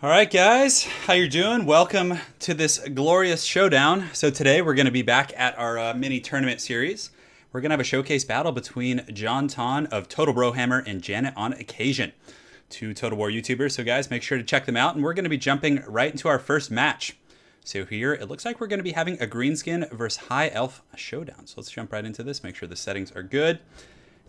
All right, guys, how you doing? Welcome to this glorious showdown. So today we're going to be back at our mini tournament series. We're going to have a showcase battle between JonTaun of Total Brohammer and Janet on Occasion, two Total War YouTubers. So guys, make sure to check them out, and we're going to be jumping right into our first match. So here, it looks like we're going to be having a Greenskin versus High Elf showdown. So let's jump right into this, make sure the settings are good.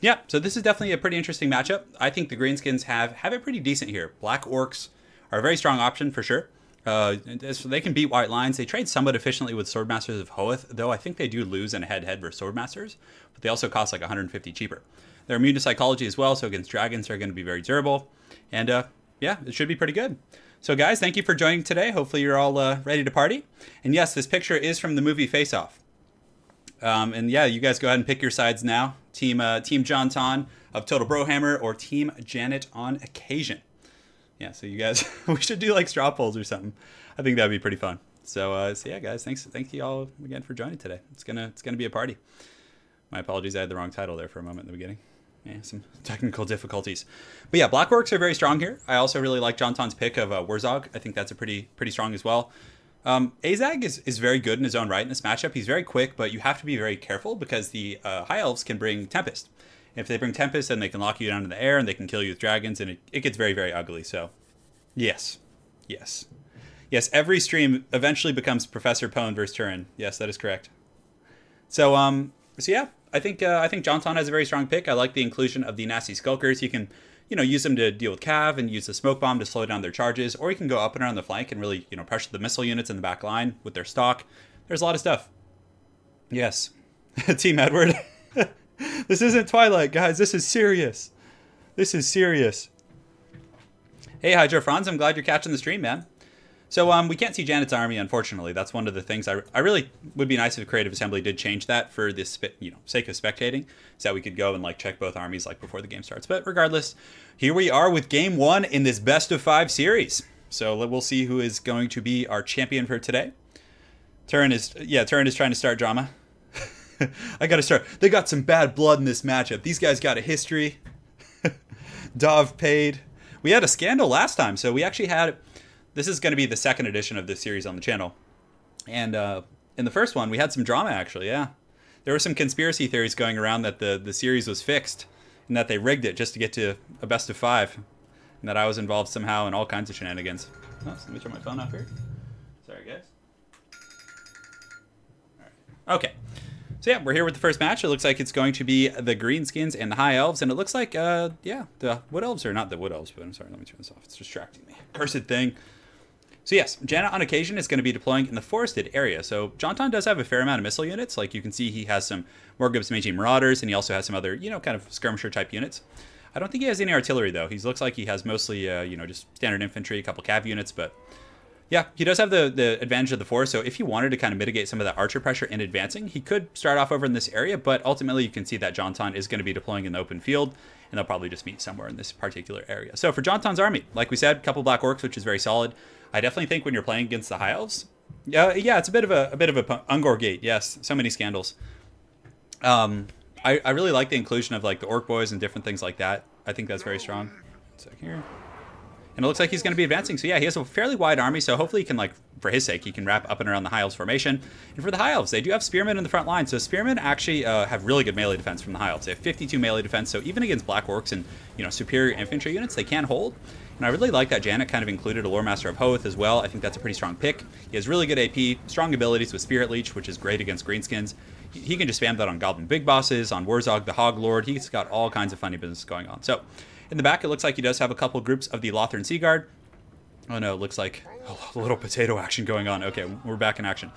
Yeah, so this is definitely a pretty interesting matchup. I think the Greenskins have it pretty decent here. Black Orcs are a very strong option for sure. They can beat white lines. They trade somewhat efficiently with Swordmasters of Hoeth, though I think they do lose in a head-to-head versus Swordmasters, but they also cost like 150 cheaper. They're immune to psychology as well, so against dragons they're going to be very durable. And yeah, it should be pretty good. So guys, thank you for joining today. Hopefully you're all ready to party. And yes, this picture is from the movie Face Off. And yeah, you guys go ahead and pick your sides now. Team JonTaun of Total Brohammer or Team Janet on Occasion. Yeah, so you guys, we should do like straw polls or something. I think that'd be pretty fun. So yeah, guys, thank you all again for joining today. It's gonna be a party. My apologies, I had the wrong title there for a moment in the beginning. Yeah, some technical difficulties. But yeah, Black Orcs are very strong here. I also really like JonTaun's pick of Wurzog. I think that's a pretty strong as well. Azag is very good in his own right in this matchup. He's very quick, but you have to be very careful because the High Elves can bring Tempest. If they bring Tempest, then they can lock you down in the air and they can kill you with dragons, and it gets very ugly. So, yes. Every stream eventually becomes Professor Pone versus Turin. Yes, that is correct. So, yeah, I think JonTaun has a very strong pick. I like the inclusion of the nasty skulkers. You can, use them to deal with Cav and use the smoke bomb to slow down their charges, or you can go up and around the flank and really, pressure the missile units in the back line with their stock. There's a lot of stuff. Yes, Team Edward. This isn't Twilight, guys. This is serious. This is serious. Hey, Hydro Franz. I'm glad you're catching the stream, man. So we can't see Janet's army, unfortunately. That's one of the things I really would be nice if Creative Assembly did change that for this sake of spectating, so that we could go and like check both armies like before the game starts. But regardless, here we are with game one in this best of 5 series. So we'll see who is going to be our champion for today. Turin is trying to start drama. I gotta start. They got some bad blood in this matchup. These guys got a history. Dov paid. We had a scandal last time, so we actually had. This is going to be the second edition of this series on the channel, and in the first one we had some drama actually. Yeah, there were some conspiracy theories going around that the series was fixed and that they rigged it just to get to a best of 5, and that I was involved somehow in all kinds of shenanigans. Oh, so let me turn my phone off here. Sorry, guys. All right. Okay. So yeah, we're here with the first match. It looks like it's going to be the Greenskins and the High Elves, and it looks like, yeah, the Wood Elves, or not the Wood Elves, but I'm sorry, let me turn this off. It's distracting me. Cursed thing. So yes, Janet on Occasion is going to be deploying in the forested area. So JonTaun does have a fair amount of missile units. Like you can see, he has some Morgub's Meiji Marauders, and he also has some other, kind of skirmisher type units. I don't think he has any artillery though. He looks like he has mostly, just standard infantry, a couple cav units, but yeah, he does have the advantage of the forest, so if he wanted to kind of mitigate some of that archer pressure in advancing, he could start off over in this area, but ultimately you can see that JonTaun is going to be deploying in the open field, and they'll probably just meet somewhere in this particular area. So for JonTaun's army, like we said, a couple Black Orcs, which is very solid. I definitely think when you're playing against the High Elves, yeah, it's a bit of a Ungor gate, yes, so many scandals. I really like the inclusion of like the Orc Boys and different things like that. I think that's very strong. 1 sec here. And it looks like he's going to be advancing. So yeah, he has a fairly wide army, so hopefully he can, like, for his sake, he can wrap up and around the High Elves formation. And for the High Elves, they do have Spearmen in the front line. So Spearmen actually have really good melee defense from the High Elves. They have 52 melee defense, so even against Black Orcs and, superior infantry units, they can hold. And I really like that Janet kind of included a Lore Master of Hoeth as well. I think that's a pretty strong pick. He has really good AP, strong abilities with Spirit Leech, which is great against Greenskins. He can just spam that on Goblin Big Bosses, on Wurzog the Hog Lord. He's got all kinds of funny business going on. So in the back, it looks like he does have a couple groups of the Lothern Sea Guard. Oh no, it looks like a little potato action going on. Okay, we're back in action.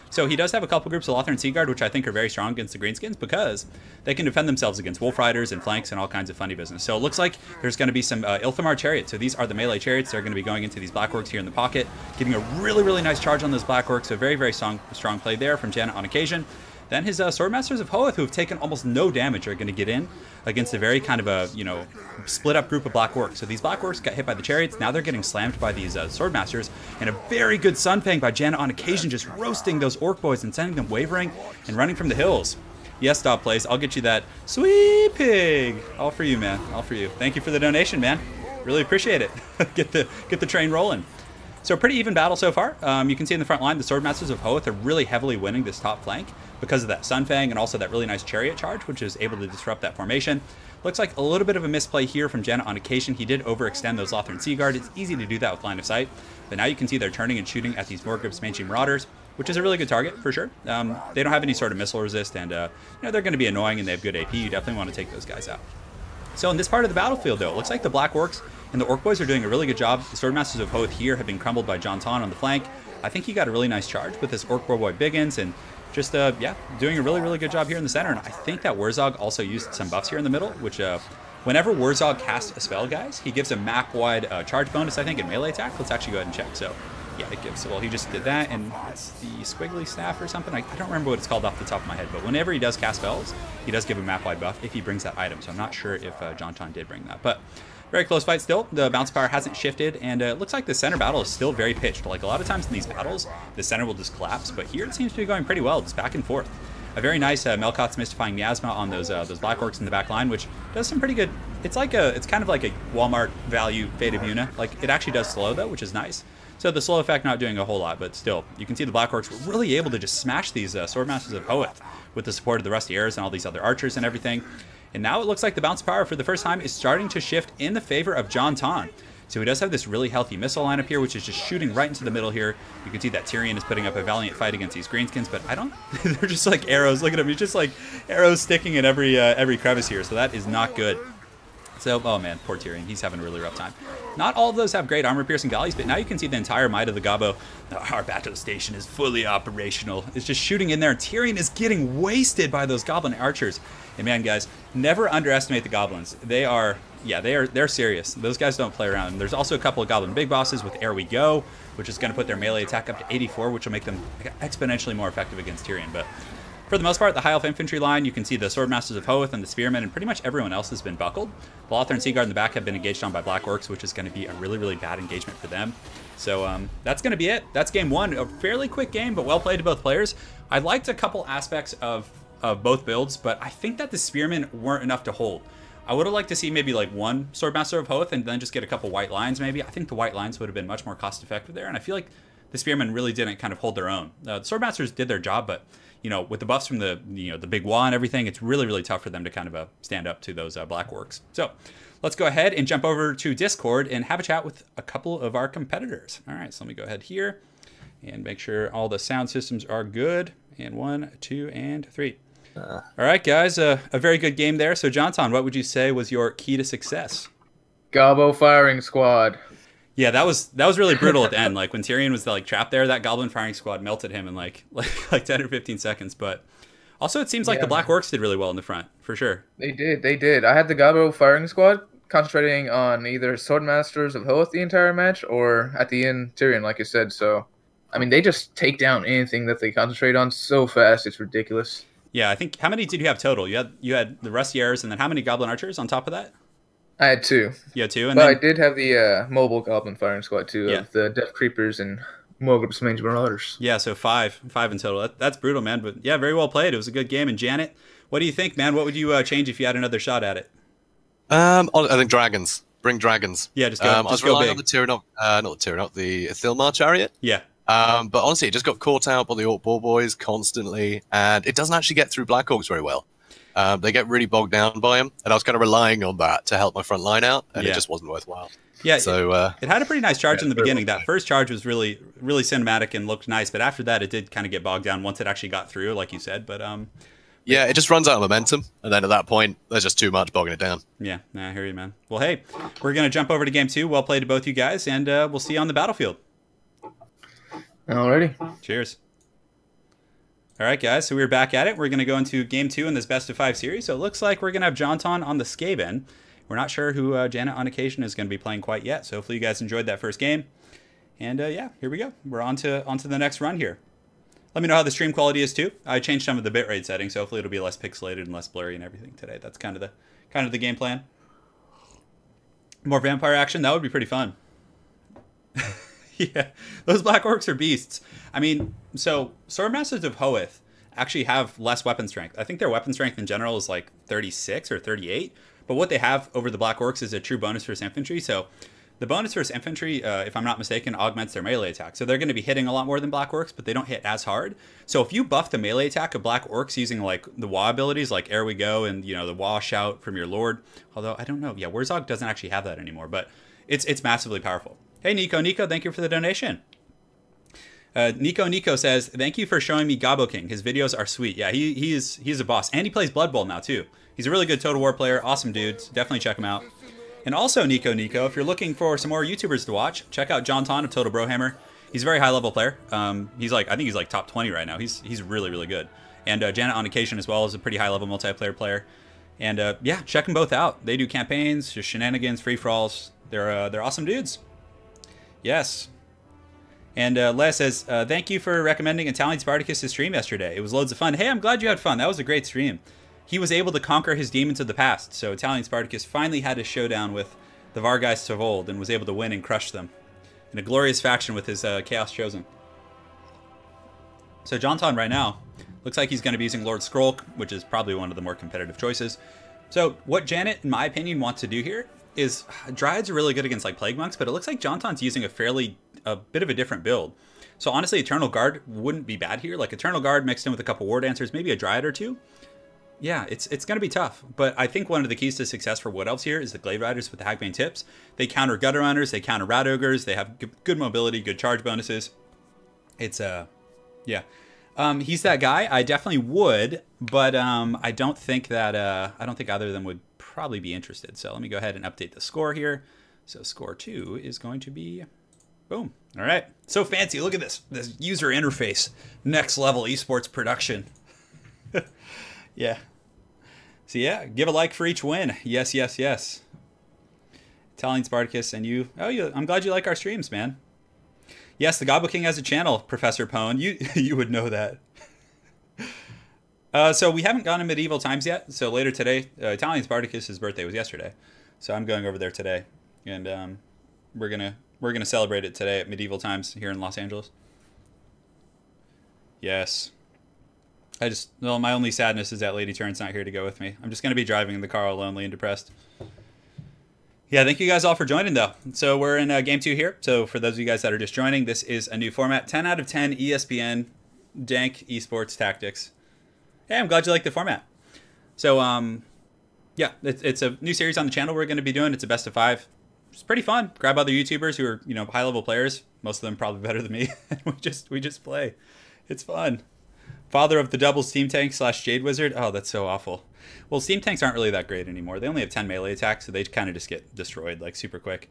So he does have a couple groups of Lothern Sea Guard, which I think are very strong against the Greenskins because they can defend themselves against Wolf Riders and flanks and all kinds of funny business. So it looks like there's going to be some Ilthamar Chariots. So these are the melee chariots. They're going to be going into these Black Orcs here in the pocket, getting a really nice charge on those Black Orcs. So very strong play there from Janet on Occasion. Then his Swordmasters of Hoeth, who have taken almost no damage, are going to get in against a very kind of a, split up group of Black Orcs. So these Black Orcs got hit by the chariots. Now they're getting slammed by these Swordmasters. And a very good Sunfang by Janet on Occasion, just roasting those Orc Boys and sending them wavering and running from the hills. Yes, Stop Plays, I'll get you that sweet pig. All for you, man. All for you. Thank you for the donation, man. Really appreciate it. Get the train rolling. So pretty even battle so far. You can see in the front line, the Swordmasters of Hoth are really heavily winning this top flank because of that Sunfang and also that really nice Chariot charge, which is able to disrupt that formation. Looks like a little bit of a misplay here from Jaina on occasion. He did overextend those Lothran Seaguard. It's easy to do that with line of sight, but now you can see they're turning and shooting at these Morgreps Mangy Marauders, which is a really good target for sure. They don't have any sort of missile resist, and you know, they're going to be annoying, and they have good AP. You definitely want to take those guys out. So in this part of the battlefield, though, it looks like the Black Orcs and the Orc Boys are doing a really good job. The Swordmasters of Hoth here have been crumbled by JonTaun on the flank. I think he got a really nice charge with this Orc Boy Biggins, and just, yeah, doing a really, really good job here in the center. And I think that Wurzog also used some buffs here in the middle, which, whenever Wurzog casts a spell, guys, he gives a map-wide charge bonus, I think, in melee attack. Let's actually go ahead and check. So, yeah, it gives, well, he just did that, and it's the Squiggly Staff or something. I don't remember what it's called off the top of my head, but whenever he does cast spells, he does give a map-wide buff if he brings that item. So I'm not sure if JonTaun did bring that, but very close fight still. The bounce power hasn't shifted, and it looks like the center battle is still very pitched. Like a lot of times in these battles, the center will just collapse, but here it seems to be going pretty well, just back and forth. A very nice Melkot's Mystifying Miasma on those Black Orcs in the back line, which does some pretty good. It's kind of like a Walmart value Fate of Yuna. Like it actually does slow though, which is nice. So the slow effect not doing a whole lot, but still, you can see the Black Orcs were really able to just smash these Swordmasters of Hoth with the support of the Rusty Arrows and all these other archers and everything. And now it looks like the bounce power for the first time is starting to shift in the favor of JonTaun. So he does have this really healthy missile lineup here, which is just shooting right into the middle here. You can see that Tyrion is putting up a valiant fight against these greenskins, but they're just like arrows. Look at him. He's just like arrows sticking in every crevice here. So that is not good. So, oh man, poor Tyrion. He's having a really rough time. Not all of those have great armor-piercing galleys, but now you can see the entire might of the Gobbo. Our battle station is fully operational. It's just shooting in there, and Tyrion is getting wasted by those goblin archers. And man, guys, never underestimate the goblins. They're serious. Those guys don't play around. And there's also a couple of goblin big bosses with Ere We Go, which is going to put their melee attack up to 84, which will make them exponentially more effective against Tyrion. But for the most part, the High Elf Infantry line, you can see the Swordmasters of Hoth and the Spearmen, and pretty much everyone else has been buckled. The Lothran Seaguard in the back have been engaged on by Black Orcs, which is going to be a really, really bad engagement for them. So that's going to be it. That's game one. A fairly quick game, but well played to both players. I liked a couple aspects of both builds, but I think that the Spearmen weren't enough to hold. I would have liked to see maybe like one Swordmaster of Hoth and then just get a couple white lines maybe. I think the white lines would have been much more cost effective there, and I feel like the Spearmen really didn't kind of hold their own. The Swordmasters did their job, but you know, with the buffs from the the big wall and everything, it's really, really tough for them to kind of stand up to those Black Orcs. So let's go ahead and jump over to Discord and have a chat with a couple of our competitors. All right, so let me go ahead here and make sure all the sound systems are good. And 1, 2, and 3. All right, guys, a very good game there. So JonTaun, what would you say was your key to success? Gobbo firing squad. Yeah, that was really brutal at the end. Like when Tyrion was like trapped there, that Goblin firing squad melted him in like 10 or 15 seconds. But also, it seems like the Black Orcs did really well in the front for sure. They did. I had the Gobbo firing squad concentrating on either Swordmasters of Hoth the entire match or at the end Tyrion, like you said. So, I mean, they just take down anything that they concentrate on so fast. It's ridiculous. Yeah, I think, how many did you have total? You had the Rusty Arrows, and then how many Goblin Archers on top of that? I had 2. You had 2? And but then... I did have the mobile Goblin firing squad, too, of the Death Creepers and Morgreps Mangy Marauders. Yeah, so 5 in total. That's brutal, man. But yeah, very well played. It was a good game. And Janet, what do you think, man? What would you change if you had another shot at it? I think dragons. Bring dragons. Yeah, just go. I was relying on the Tyrannoc, not the Tyrannoc, the Thilmar chariot. Yeah. But honestly, it just got caught out by the Orc Ball Boys constantly, and it doesn't actually get through Black Orcs very well. They get really bogged down by him, and I was kind of relying on that to help my front line out, and it just wasn't worthwhile. Yeah, so it had a pretty nice charge in the beginning. That first charge was really, really cinematic and looked nice, but after that, it did kind of get bogged down once it actually got through, like you said. But yeah, it just runs out of momentum, and then at that point, there's just too much bogging it down. Yeah, I hear you, man. Well, hey, we're gonna jump over to game 2. Well played to both you guys, and we'll see you on the battlefield. Alrighty. Cheers. All right, guys, so we're back at it. We're going to go into game 2 in this best of 5 series. So it looks like we're going to have JonTaun on the Skaven. We're not sure who Janet on occasion is going to be playing quite yet. So hopefully you guys enjoyed that first game. And yeah, here we go. We're on to the next run here. Let me know how the stream quality is too. I changed some of the bitrate settings, so hopefully it'll be less pixelated and less blurry and everything today. That's kind of the game plan. More vampire action, that would be pretty fun. Yeah, those Black Orcs are beasts. I mean, so Swordmasters of Hoth actually have less weapon strength. I think their weapon strength in general is like 36 or 38. But what they have over the Black Orcs is a true bonus for his infantry. So The bonus versus infantry, if I'm not mistaken, augments their melee attack. So they're going to be hitting a lot more than black orcs, but they don't hit as hard. So if you buff the melee attack of black orcs using like the Wa abilities, like Ere We Go and the Wa shout from your lord, although I don't know, yeah, Wurzog doesn't actually have that anymore, but it's massively powerful. Hey Nico, thank you for the donation. Nico says, thank you for showing me Gabo King. His videos are sweet. Yeah, he's a boss, and he plays Blood Bowl now too. He's a really good Total War player. Awesome dude. Definitely check him out. And also, Nico, if you're looking for some more YouTubers to watch, check out JonTaun of Total Brohammer. He's a very high level player. He's like, I think he's like top 20 right now. He's really, really good. And Janet on occasion as well is a pretty high level multiplayer player. And yeah, check them both out. They do campaigns, just shenanigans, free for alls. They're awesome dudes. Yes. And Les says, thank you for recommending Italian Spartacus' stream yesterday. It was loads of fun. Hey, I'm glad you had fun. That was a great stream. He was able to conquer his demons of the past. So Italian Spartacus finally had his showdown with the Vargeists of old and was able to win and crush them in a glorious faction with his Chaos Chosen. So JonTaun right now looks like he's going to be using Lord Skrolk, which is probably one of the more competitive choices. So what Janet, in my opinion, wants to do here is Dryads are really good against like Plague Monks, but it looks like JonTaun's using a bit of a different build. So honestly, Eternal Guard wouldn't be bad here. Like Eternal Guard mixed in with a couple War Dancers, maybe a Dryad or two. Yeah, it's going to be tough. But I think one of the keys to success for Wood Elves here is the Glade Riders with the Hagbane tips. They counter Gutter Runners, they counter Rat Ogres, they have good mobility, good charge bonuses. It's, yeah. He's that guy. I definitely would, but I don't think that, I don't think either of them would probably be interested. So let me go ahead and update the score here. So score 2 is going to be... Boom. All right. So fancy. Look at this user interface. Next level esports production. Yeah. So yeah, give a like for each win. Yes, yes, yes. Italian Spartacus and you. Oh, yeah. I'm glad you like our streams, man. Yes, the Gobble King has a channel, Professor Pone. You would know that. So we haven't gone to medieval times yet. So later today, Italian Spartacus' birthday was yesterday. So I'm going over there today. And we're gonna celebrate it today at medieval times here in Los Angeles. Yes. Well, my only sadness is that Lady Turn's not here to go with me. I'm just gonna be driving in the car all lonely and depressed. Yeah, thank you guys all for joining though. So we're in game 2 here. So for those of you guys that are just joining, this is a new format. 10 out of 10 ESPN dank esports tactics. Hey, I'm glad you like the format. So yeah, it's a new series on the channel we're going to be doing. It's a best of 5. It's pretty fun. Grab other YouTubers who are, high level players. Most of them probably better than me. we just play. It's fun. Father of the double Steam Tank / Jade Wizard. Oh, that's so awful. Well, Steam Tanks aren't really that great anymore. They only have 10 melee attacks, so they kind of just get destroyed like super quick.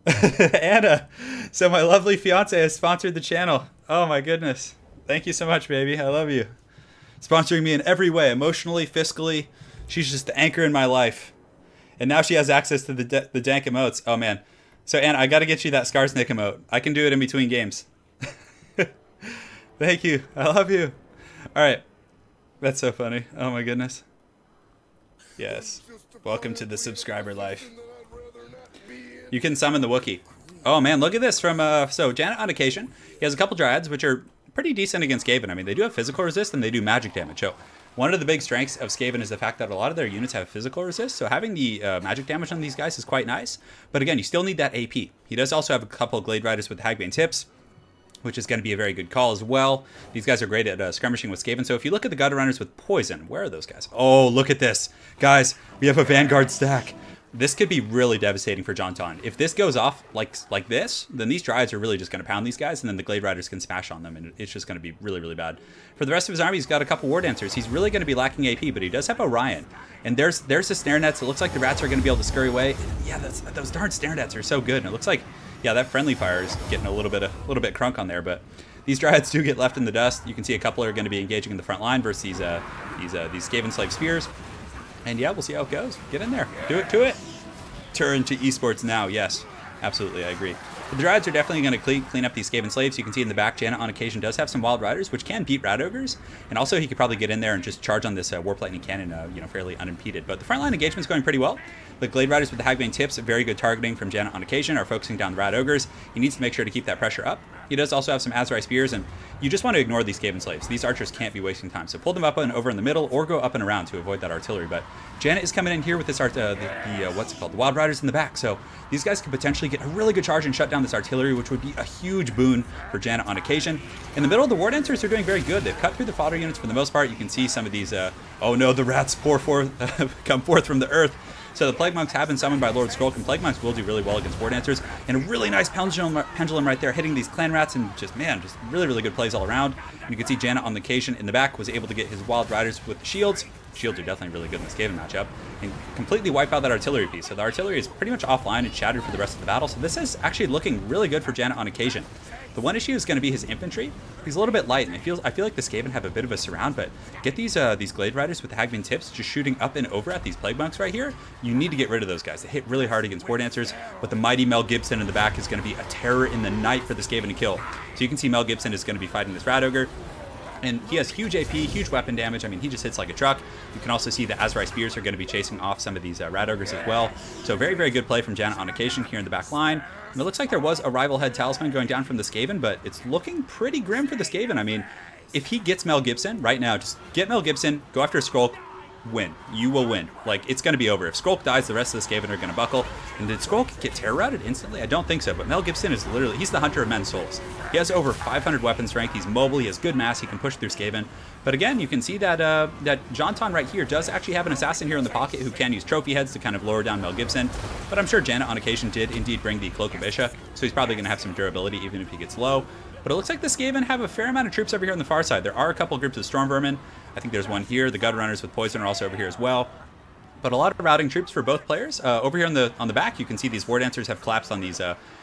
Anna, so my lovely fiance has sponsored the channel. Oh my goodness. Thank you so much, baby. I love you. Sponsoring me in every way, emotionally, fiscally. She's just the anchor in my life. And now she has access to the dank emotes. Oh, man. So, Anna, I got to get you that Skarsnik emote. I can do it in between games. Thank you. I love you. All right. That's so funny. Oh, my goodness. Yes. Welcome to the subscriber life. You can summon the Wookiee. Oh, man. Look at this from... So, Janet on occasion. He has a couple Dryads, which are pretty decent against Skaven. I mean, they do have physical resist, and they do magic damage. So, one of the big strengths of Skaven is the fact that a lot of their units have physical resist, so having the magic damage on these guys is quite nice. But again, you still need that AP. He does also have a couple of Glade Riders with Hagbane tips, which is going to be a very good call as well. These guys are great at skirmishing with Skaven. So if you look at the Gutter Runners with Poison, where are those guys? Oh, look at this. Guys, we have a Vanguard stack. This could be really devastating for JonTaun. If this goes off like this, then these Dryads are really just going to pound these guys, and then the Glade Riders can smash on them, and it's just going to be really, really bad. For the rest of his army, he's got a couple War Dancers. He's really going to be lacking AP, but he does have Orion. And there's the Snare Nets. It looks like the Rats are going to be able to scurry away. Yeah, those darn Snare Nets are so good. And it looks like, yeah, that Friendly Fire is getting a little bit crunk on there, but these Dryads do get left in the dust. You can see a couple are going to be engaging in the front line versus these Skaven Slave Spears. And yeah, we'll see how it goes. Get in there. Do it to it. Turn to esports now. Yes, absolutely. I agree. But the Dryads are definitely going to clean up these Skaven slaves. You can see in the back, Janet on occasion does have some Wild Riders, which can beat Rat Ogres. And also he could probably get in there and just charge on this Warp Lightning Cannon, fairly unimpeded. But the frontline engagement's going pretty well. The Glade Riders with the Hagbane tips, very good targeting from Janet on occasion, are focusing down the Rat Ogres. He needs to make sure to keep that pressure up. He does also have some Azrai Spears, and you just want to ignore these Skaven slaves. These archers can't be wasting time. So pull them up and over in the middle, or go up and around to avoid that artillery. But Janet is coming in here with this the Wild Riders in the back. So these guys could potentially get a really good charge and shut down this artillery, which would be a huge boon for Janet on occasion. In the middle, the War Dancers are doing very good. They've cut through the fodder units for the most part. You can see some of these, oh no, the rats come forth from the earth. So the Plague Monks have been summoned by Lord Skrulk, and Plague Monks will do really well against War Dancers. And a really nice pendulum right there, hitting these Clan Rats, and just really, really good plays all around. And you can see Janet on the occasion in the back was able to get his Wild Riders with the shields. Shields are definitely really good in this Skaven matchup, and completely wipe out that artillery piece. So the artillery is pretty much offline and shattered for the rest of the battle. So this is actually looking really good for Janet on occasion. The one issue is going to be his infantry. He's a little bit light, and I feel like the Skaven have a bit of a surround, but get these Glade Riders with the Hagbane tips just shooting up and over at these Plague Monks right here. You need to get rid of those guys. They hit really hard against War Dancers, but the mighty Mel Gibson in the back is going to be a terror in the night for the Skaven to kill. So you can see Mel Gibson is going to be fighting this Rat Ogre. And he has huge AP, huge weapon damage. I mean, he just hits like a truck. You can also see the Azrai Spears are going to be chasing off some of these Rat Ogres as well. So very, very good play from Janet on occasion here in the back line. And it looks like there was a rival head talisman going down from the Skaven, but it's looking pretty grim for the Skaven. I mean, if he gets Mel Gibson right now, just get Mel Gibson, go after Skrulk, win. You will win. Like, it's going to be over. If Skrulk dies, the rest of the Skaven are going to buckle. And did Skrulk get terror routed instantly? I don't think so, but Mel Gibson is literally, he's the hunter of men's souls. He has over 500 weapon strength. He's mobile. He has good mass. He can push through Skaven. But again, you can see that that JonTaun right here does actually have an assassin here in the pocket who can use trophy heads to kind of lower down Mel Gibson. But I'm sure Janet on occasion did indeed bring the Cloak of Isha, so he's probably going to have some durability even if he gets low. But it looks like the Skaven have a fair amount of troops over here on the far side. There are a couple groups of Storm Vermin. I think there's one here. The Gut Runners with Poison are also over here as well. But a lot of routing troops for both players. Over here on the back, you can see these War Dancers have collapsed on these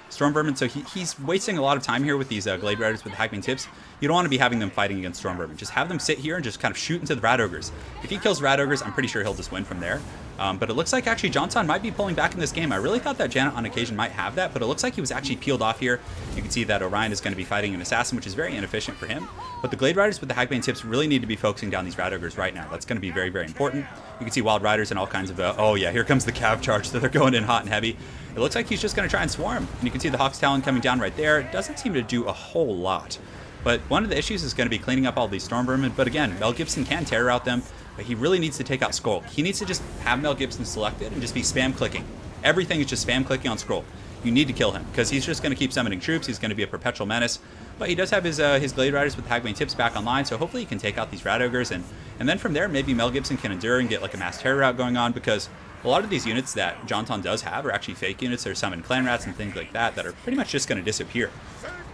Storm Vermin, so he's wasting a lot of time here with these Glade Riders with the Hagbane tips. You don't want to be having them fighting against Storm Vermin. Just have them sit here and just kind of shoot into the Rat Ogres. If he kills Rat Ogres, I'm pretty sure he'll just win from there. But it looks like actually JonTaun might be pulling back in this game. I really thought that Janet on occasion might have that, but it looks like he was actually peeled off here. You can see that Orion is going to be fighting an assassin, which is very inefficient for him. But the Glade Riders with the Hagbane tips really need to be focusing down these Rat Ogres right now. That's going to be very, very important. You can see Wild Riders and all kinds of, oh yeah, here comes the Cav charge. So they're going in hot and heavy. It looks like he's just going to try and swarm. And you can see the Hawk's Talon coming down right there. It doesn't seem to do a whole lot. But one of the issues is going to be cleaning up all these Storm Vermin. But again, Mel Gibson can terror out them, but he really needs to take out Skrulk. He needs to just have Mel Gibson selected and just be spam clicking. Everything is just spam clicking on Skrulk. You need to kill him because he's just going to keep summoning troops. He's going to be a perpetual menace. But he does have his Glade Riders with Hagbane tips back online, so hopefully he can take out these Rat Ogres. And then from there, maybe Mel Gibson can endure and get like a mass terror route going on, because a lot of these units that JonTaun does have are actually fake units. They're summon Clan Rats and things like that are pretty much just going to disappear.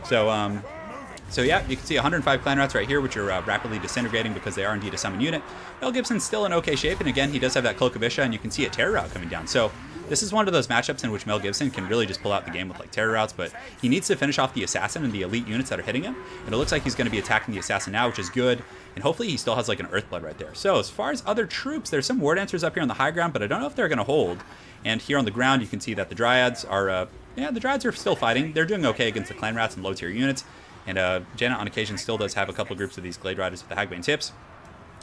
So yeah, you can see 105 Clan Rats right here, which are rapidly disintegrating because they are indeed a summon unit. Mel Gibson's still in okay shape, and again, he does have that Cloak of Isha, and you can see a terror route coming down. So this is one of those matchups in which Mel Gibson can really just pull out the game with like terror routes, but he needs to finish off the assassin and the elite units that are hitting him. And it looks like he's going to be attacking the assassin now, which is good. And hopefully he still has like an Earthblood right there. So as far as other troops, there's some War Dancers up here on the high ground, but I don't know if they're going to hold. And here on the ground, you can see that the Dryads are, yeah, the Dryads are still fighting. They're doing okay against the Clan Rats and low tier units. And Janet on occasion still does have a couple groups of these Glade Riders with the Hagbane tips.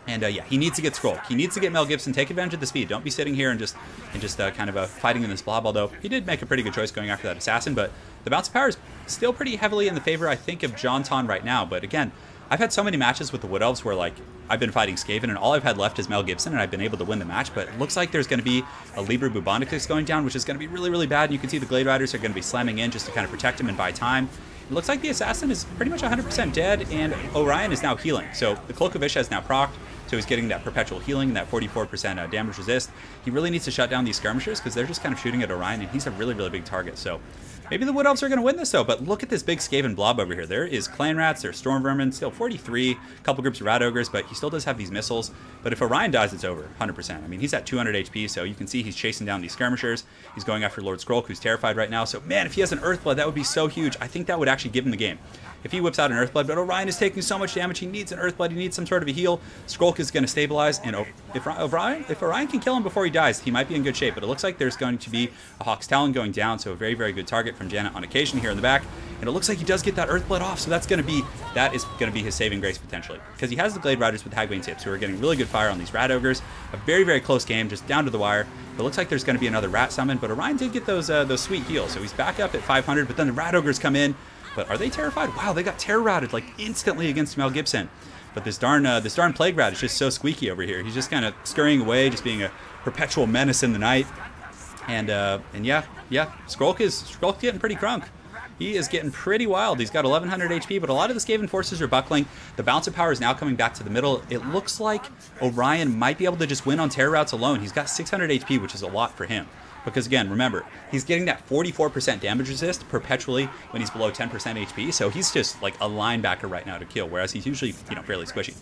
And yeah, he needs to get Skrulk. He needs to get Mel Gibson. Take advantage of the speed. Don't be sitting here and just kind of fighting in this blob. Although he did make a pretty good choice going after that assassin. But the bounce of power is still pretty heavily in the favor, I think, of JonTaun right now. But again, I've had so many matches with the Wood Elves where like I've been fighting Skaven and all I've had left is Mel Gibson, and I've been able to win the match. But it looks like there's going to be a Libra Bubonics going down, which is going to be really, really bad. And you can see the Glade Riders are going to be slamming in just to kind of protect him and buy time. It looks like the assassin is pretty much 100% dead, and Orion is now healing. So the Cloak of Isha is now procced, so he's getting that perpetual healing and that 44% damage resist. He really needs to shut down these skirmishers because they're just kind of shooting at Orion, and he's a really, really big target. So maybe the Wood Elves are going to win this, though. But look at this big Skaven blob over here. There is Clan Rats, there's Storm Vermin, still 43, a couple groups of Rat Ogres, but he still does have these missiles. But if Orion dies, it's over, 100%. I mean, he's at 200 HP, so you can see he's chasing down these skirmishers. He's going after Lord Skrulk, who's terrified right now. So, man, if he has an Earthblood, that would be so huge. I think that would actually give him the game. if he whips out an Earthblood, but Orion is taking so much damage, he needs an Earthblood, he needs some sort of a heal. Skrulk is going to stabilize, and if Orion can kill him before he dies, he might be in good shape, but it looks like there's going to be a Hawk's Talon going down, so a very, very good target from Janet on occasion here in the back, and it looks like he does get that Earthblood off, so that is going to be his saving grace potentially, because he has the Glade Riders with Hagbane tips, who are getting really good fire on these Rat Ogres. A very, very close game, just down to the wire. It looks like there's going to be another Rat summon, but Orion did get those sweet heals, so he's back up at 500, but then the Rat Ogres come in. But are they terrified? Wow, they got terror routed like instantly against Mel Gibson. But this darn Plague Rat is just so squeaky over here. He's just kind of scurrying away, just being a perpetual menace in the night. And yeah, Skrulk getting pretty crunk. He is getting pretty wild. He's got 1100 HP, but a lot of the Skaven forces are buckling. The balance of power is now coming back to the middle. It looks like Orion might be able to just win on terror routes alone. He's got 600 HP, which is a lot for him. Because again, remember, he's getting that 44% damage resist perpetually when he's below 10% HP, so he's just like a linebacker right now to kill, whereas he's usually, fairly squishy.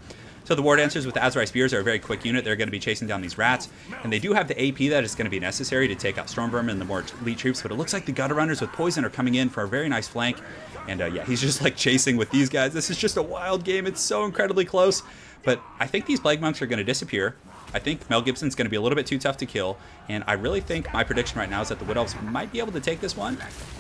So the War Dancers with Azrai Spears are a very quick unit. They're going to be chasing down these rats, and they do have the AP that is going to be necessary to take out Stormvermin and the more elite troops, but it looks like the Gutter Runners with Poison are coming in for a very nice flank, and yeah, he's just like chasing with these guys. This is just a wild game. It's so incredibly close, but I think these Plague Monks are going to disappear. I think Mel Gibson's going to be a little bit too tough to kill, and I really think my prediction right now is that the Wood Elves might be able to take this one,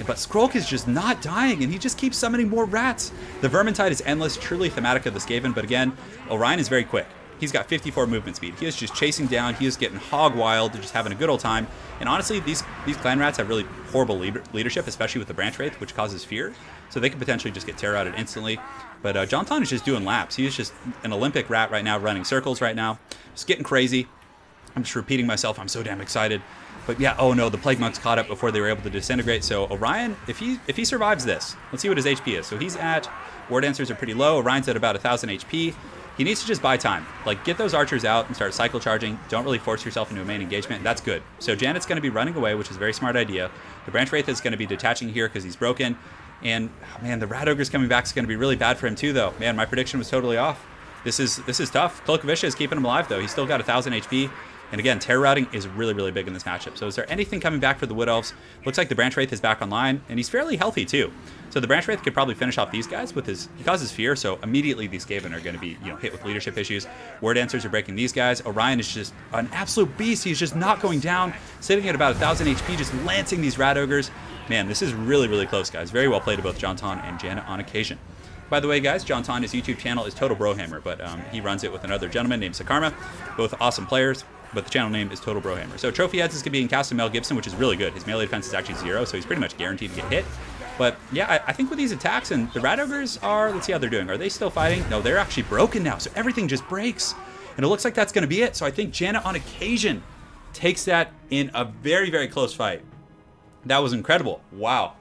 but Skrulk is just not dying, and he just keeps summoning more rats. The Vermintide is endless, truly thematic of the Skaven, but again, Orion is very quick. He's got 54 movement speed. He is just chasing down. He is getting hog wild, just having a good old time. And honestly, these clan rats have really horrible leadership, especially with the Branch Wraith, which causes fear. So they could potentially just get tear routed instantly. But JonTaun is just doing laps. He is just an Olympic rat right now, running circles right now. Just getting crazy. I'm just repeating myself. I'm so damn excited. But yeah, oh no, the Plague Monks caught up before they were able to disintegrate. So Orion, if he survives this, let's see what his HP is. So he's at, War Dancers are pretty low. Orion's at about 1,000 HP. He needs to just buy time. Like, get those archers out and start cycle charging. Don't really force yourself into a main engagement. That's good. So Janet's going to be running away, which is a very smart idea. The Branch Wraith is going to be detaching here because he's broken. And, oh man, the Rat Ogre's coming back is going to be really bad for him too, though. Man, my prediction was totally off. This is tough. Cloak of Isha is keeping him alive, though. He's still got 1,000 HP. And again, terror routing is really, really big in this matchup. So is there anything coming back for the Wood Elves? Looks like the Branch Wraith is back online, and he's fairly healthy too. So the Branch Wraith could probably finish off these guys with he causes fear, so immediately these Skaven are going to be hit with leadership issues. War Dancers are breaking these guys. Orion is just an absolute beast. He's just not going down, sitting at about 1,000 HP, just lancing these Rat Ogres. Man, this is really, really close, guys. Very well played to both JonTaun and Janet on occasion. By the way, guys, JonTaun, his YouTube channel is Total Brohammer, but he runs it with another gentleman named Sakarma, both awesome players. But the channel name is Total Brohammer. So Trophy Heads is going to be in cast of Mel Gibson, which is really good. His melee defense is actually 0, so he's pretty much guaranteed to get hit. But yeah, I think with these attacks, and the Rat Ogres are, let's see how they're doing. Are they still fighting? No, they're actually broken now, so everything just breaks. And it looks like that's going to be it. So I think Janet on occasion takes that in a very, very close fight. That was incredible. Wow.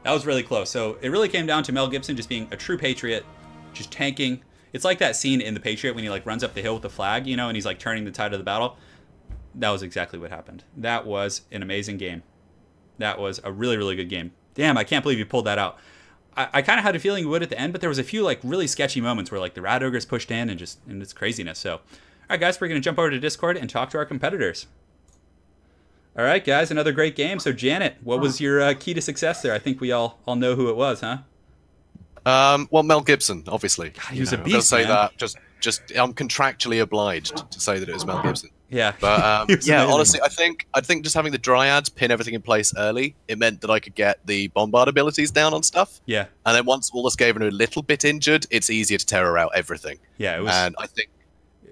That was really close. So it really came down to Mel Gibson just being a true patriot, just tanking. It's like that scene in The Patriot when he like runs up the hill with the flag, and he's like turning the tide of the battle. That was exactly what happened. That was an amazing game. That was a really, really good game. Damn, I can't believe you pulled that out. I kind of had a feeling you would at the end, but there was a few like really sketchy moments where like the Rat Ogres pushed in and it's craziness. So, all right, guys, we're going to jump over to Discord and talk to our competitors. All right, guys, another great game. So, Janet, what was your key to success there? I think we all know who it was, huh? Well, Mel Gibson, obviously. God, he was a beast, I'll say man. that. Just I'm contractually obliged to say that it was Mel Gibson. Yeah. But yeah, honestly, I think just having the Dryads pin everything in place early, it meant that I could get the bombard abilities down on stuff. Yeah. And then once all the Skaven are a little bit injured, it's easier to terror out everything. Yeah, it was. And I think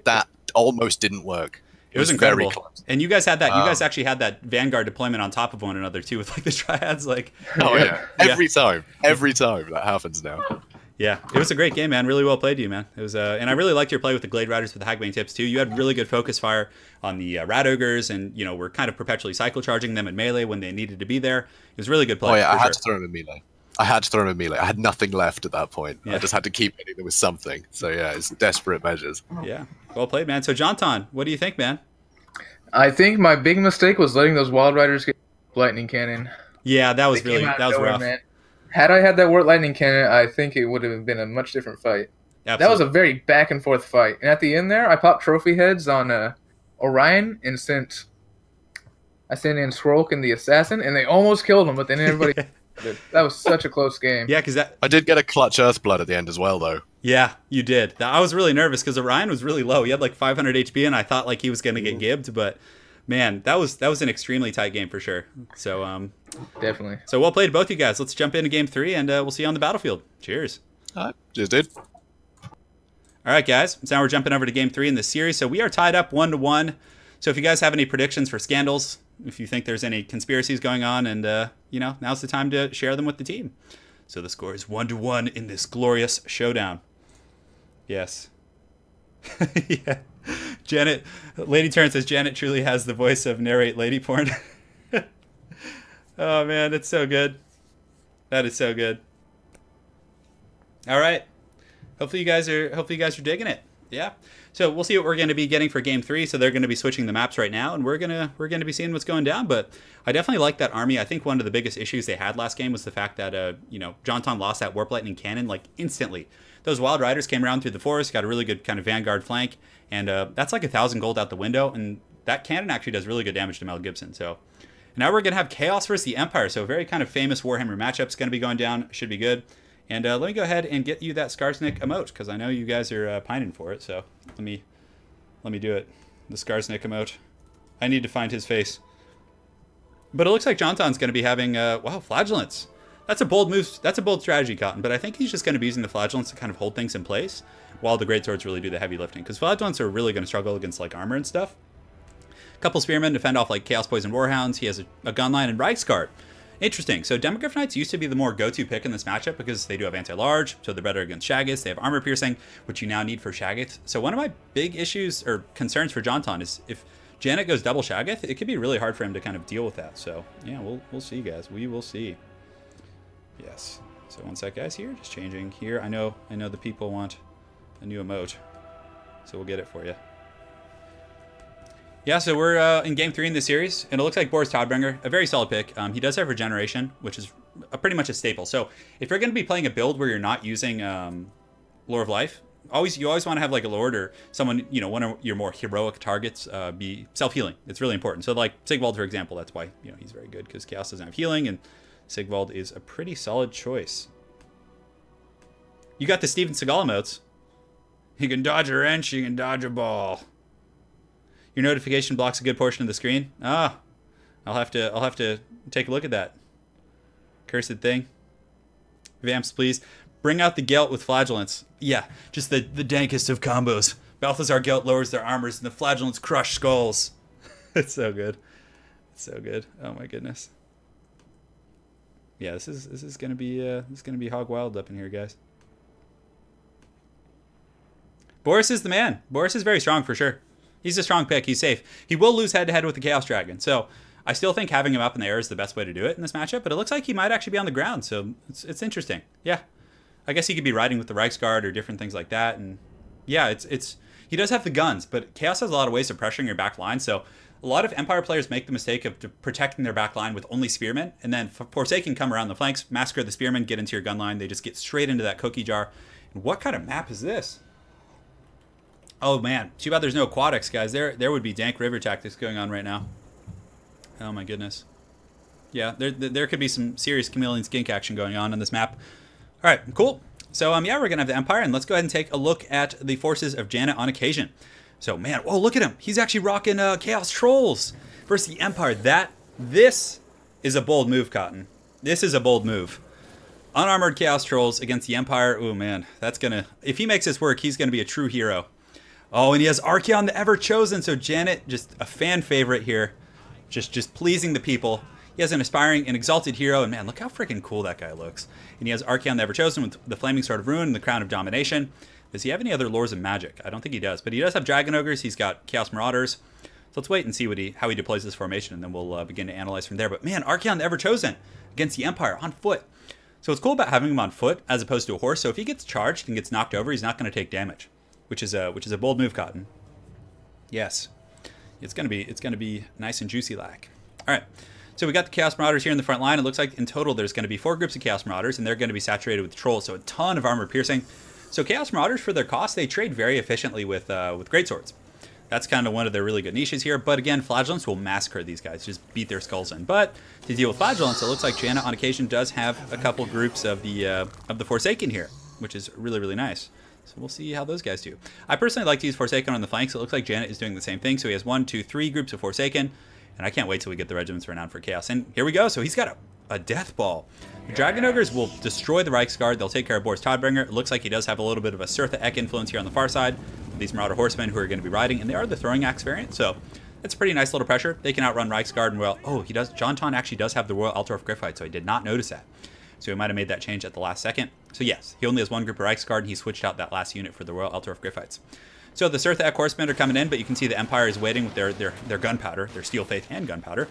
that almost didn't work. It was incredible. Very close. And you guys had that. You guys actually had that Vanguard deployment on top of one another too, with like the Dryads. Like, oh yeah, every time that happens now. Yeah, it was a great game, man. Really well played, you man. It was, and I really liked your play with the Glade Riders with the Hagbane tips too. You had really good focus fire on the Rat Ogres, and we're kind of perpetually cycle charging them in melee when they needed to be there. It was really good play. Oh yeah, I had to throw them in melee. I had nothing left at that point. Yeah. I just had to keep hitting them with something. So yeah, it's desperate measures. Yeah, well played, man. So JonTaun, what do you think, man? I think my big mistake was letting those Wild Riders get lightning cannon. Yeah, that was rough. Man. Had I had that Wart Lightning Cannon, I think it would have been a much different fight. Absolutely. That was a very back and forth fight. And at the end there, I popped trophy heads on Orion and I sent in Skrulk and the Assassin, and they almost killed him, but then everybody That was such a close game. Yeah, because that... I did get a clutch Earthblood at the end as well, though. Yeah, you did. I was really nervous because Orion was really low. He had like 500 HP, and I thought like he was going to get gibbed, but man, that was an extremely tight game for sure. So definitely. So well played, both you guys. Let's jump into game 3, and we'll see you on the battlefield. Cheers. Cheers, dude. All right, guys. So now we're jumping over to game 3 in this series. So we are tied up 1-1. So if you guys have any predictions for scandals, if you think there's any conspiracies going on, and now's the time to share them with the team. So the score is 1-1 in this glorious showdown. Yes. Yeah. Janet, Lady Turn says Janet truly has the voice of narrate lady porn. Oh man, it's so good. That is so good. All right. Hopefully you guys are digging it. Yeah. So we'll see what we're going to be getting for game 3. So they're going to be switching the maps right now, and we're gonna be seeing what's going down. But I definitely like that army. I think one of the biggest issues they had last game was the fact that JonTaun lost that Warp Lightning cannon like instantly. Those Wild Riders came around through the forest, got a really good kind of vanguard flank, and that's like 1,000 gold out the window. And that cannon actually does really good damage to Mel Gibson. So now we're gonna have Chaos versus the Empire. So a very kind of famous Warhammer matchup is going to be going down. Should be good. And let me go ahead and get you that Skarsnik emote, because I know you guys are pining for it. So let me do it. The Skarsnik emote. I need to find his face. But it looks like JonTaun's going to be having wow, flagellants. That's a bold move. That's a bold strategy, Cotton. But I think he's just going to be using the flagellants to kind of hold things in place, while the greatswords really do the heavy lifting. Because flagellants are really going to struggle against like armor and stuff. A couple spearmen to fend off like Chaos Poison Warhounds. He has a gunline and Reichsguard. Interesting. So Demogryph Knights used to be the more go-to pick in this matchup because they do have anti-large, so they're better against Shaggoths. They have armor piercing, which you now need for Shaggoths. So one of my big issues or concerns for JonTaun is if Janet goes double Shaggoth, it could be really hard for him to kind of deal with that. So yeah, we'll see, guys. We will see. Yes. So one sec, guys. Here, just changing here. I know the people want a new emote, so we'll get it for you. Yeah, so we're in game 3 in the series, and it looks like Boris Todbringer, a very solid pick. He does have regeneration, which is pretty much a staple. So if you're going to be playing a build where you're not using Lore of Life, you always want to have like a Lord or someone, one of your more heroic targets be self-healing. It's really important. So like Sigvald, for example, that's why he's very good, because Chaos doesn't have healing, and Sigvald is a pretty solid choice. You got the Steven Seagal emotes. He can dodge a wrench, he can dodge a ball. Your notification blocks a good portion of the screen. Ah, I'll have to take a look at that. Cursed thing. Vamps, please. Bring out the Gelt with flagellants. Yeah, just the dankest of combos. Balthazar Gelt lowers their armors and the flagellants crush skulls. It's so good. It's so good. Oh my goodness. Yeah, this is gonna be hog wild up in here, guys. Boris is the man. Boris is very strong for sure. He's a strong pick. He's safe. He will lose head-to-head with the Chaos Dragon. So I still think having him up in the air is the best way to do it in this matchup. But it looks like he might actually be on the ground. So it's interesting. Yeah. I guess he could be riding with the Reichsguard or different things like that. And yeah, he does have the guns. But Chaos has a lot of ways of pressuring your back line. So a lot of Empire players make the mistake of protecting their back line with only spearmen. And then Forsaken come around the flanks, massacre the spearmen, get into your gun line. They just get straight into that cookie jar. And what kind of map is this? Oh man, too bad there's no aquatics, guys. There would be dank river tactics going on right now. Oh my goodness. Yeah, there could be some serious chameleon skink action going on this map. All right, cool. So yeah, we're gonna have the Empire, and let's go ahead and take a look at the forces of Janet on occasion. So man, whoa, look at him. He's actually rocking Chaos Trolls versus the Empire. This is a bold move, Cotton. This is a bold move. Unarmored Chaos Trolls against the Empire. Oh man, that's gonna. If he makes this work, he's gonna be a true hero. Oh, and he has Archeon the Ever-Chosen. So Janet, just a fan favorite here. Just pleasing the people. He has an aspiring and exalted hero. And man, look how freaking cool that guy looks. And he has Archeon the Ever-Chosen with the Flaming Sword of Ruin and the Crown of Domination. Does he have any other lores of magic? I don't think he does. But he does have Dragon Ogres. He's got Chaos Marauders. So let's wait and see how he deploys this formation. And then we'll begin to analyze from there. But man, Archeon the Ever-Chosen against the Empire on foot. So what's cool about having him on foot as opposed to a horse. So if he gets charged and gets knocked over, he's not going to take damage. Which is a bold move, Cotton. Yes, it's gonna be nice and juicy like. All right, so we got the Chaos Marauders here in the front line. It looks like in total there's going to be 4 groups of Chaos Marauders, and they're going to be saturated with Trolls, so a ton of armor piercing. So Chaos Marauders, for their cost, they trade very efficiently with Greatswords. that's kind of one of their really good niches here. But again, Flagellants will massacre these guys, just beat their skulls in. But to deal with Flagellants, it looks like Janet on occasion does have a couple groups of the Forsaken here, which is really, really nice. So we'll see how those guys do. I personally like to use Forsaken on the flanks. It looks like Janet is doing the same thing. So he has 1, 2, 3 groups of Forsaken. And I can't wait till we get the regiments renowned for Chaos. And here we go. So he's got a Death Ball. The Dragon Ogres will destroy the Reiksguard. They'll take care of Boris Todbringer. It looks like he does have a little bit of a Sirtha Ek influence here on the far side. These Marauder Horsemen who are going to be riding. And they are the Throwing Axe variant. So it's a pretty nice little pressure. They can outrun Reiksguard. And well, oh, he does. JonTaun actually does have the Royal Altar of Griffite. So I did not notice that. So he might have made that change at the last second. So yes, he only has 1 group of Reiksguard, and he switched out that last unit for the Royal Altar of Griffites. So the Sirtha Ek Horsemen are coming in, but you can see the Empire is waiting with their gunpowder, their Steel Faith and gunpowder.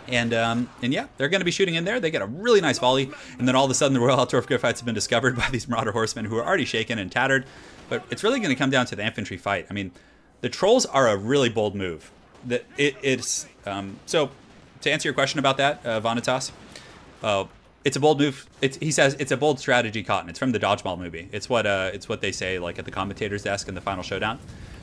And yeah, they're going to be shooting in there. They get a really nice volley, and then all of a sudden the Royal Altar of Griffites have been discovered by these Marauder Horsemen who are already shaken and tattered. But it's really going to come down to the infantry fight. I mean, the Trolls are a really bold move. So to answer your question about that, Vanitas, it's a bold move. He says it's a bold strategy, Cotton. It's from the Dodgeball movie. It's what they say like at the commentator's desk in the final showdown.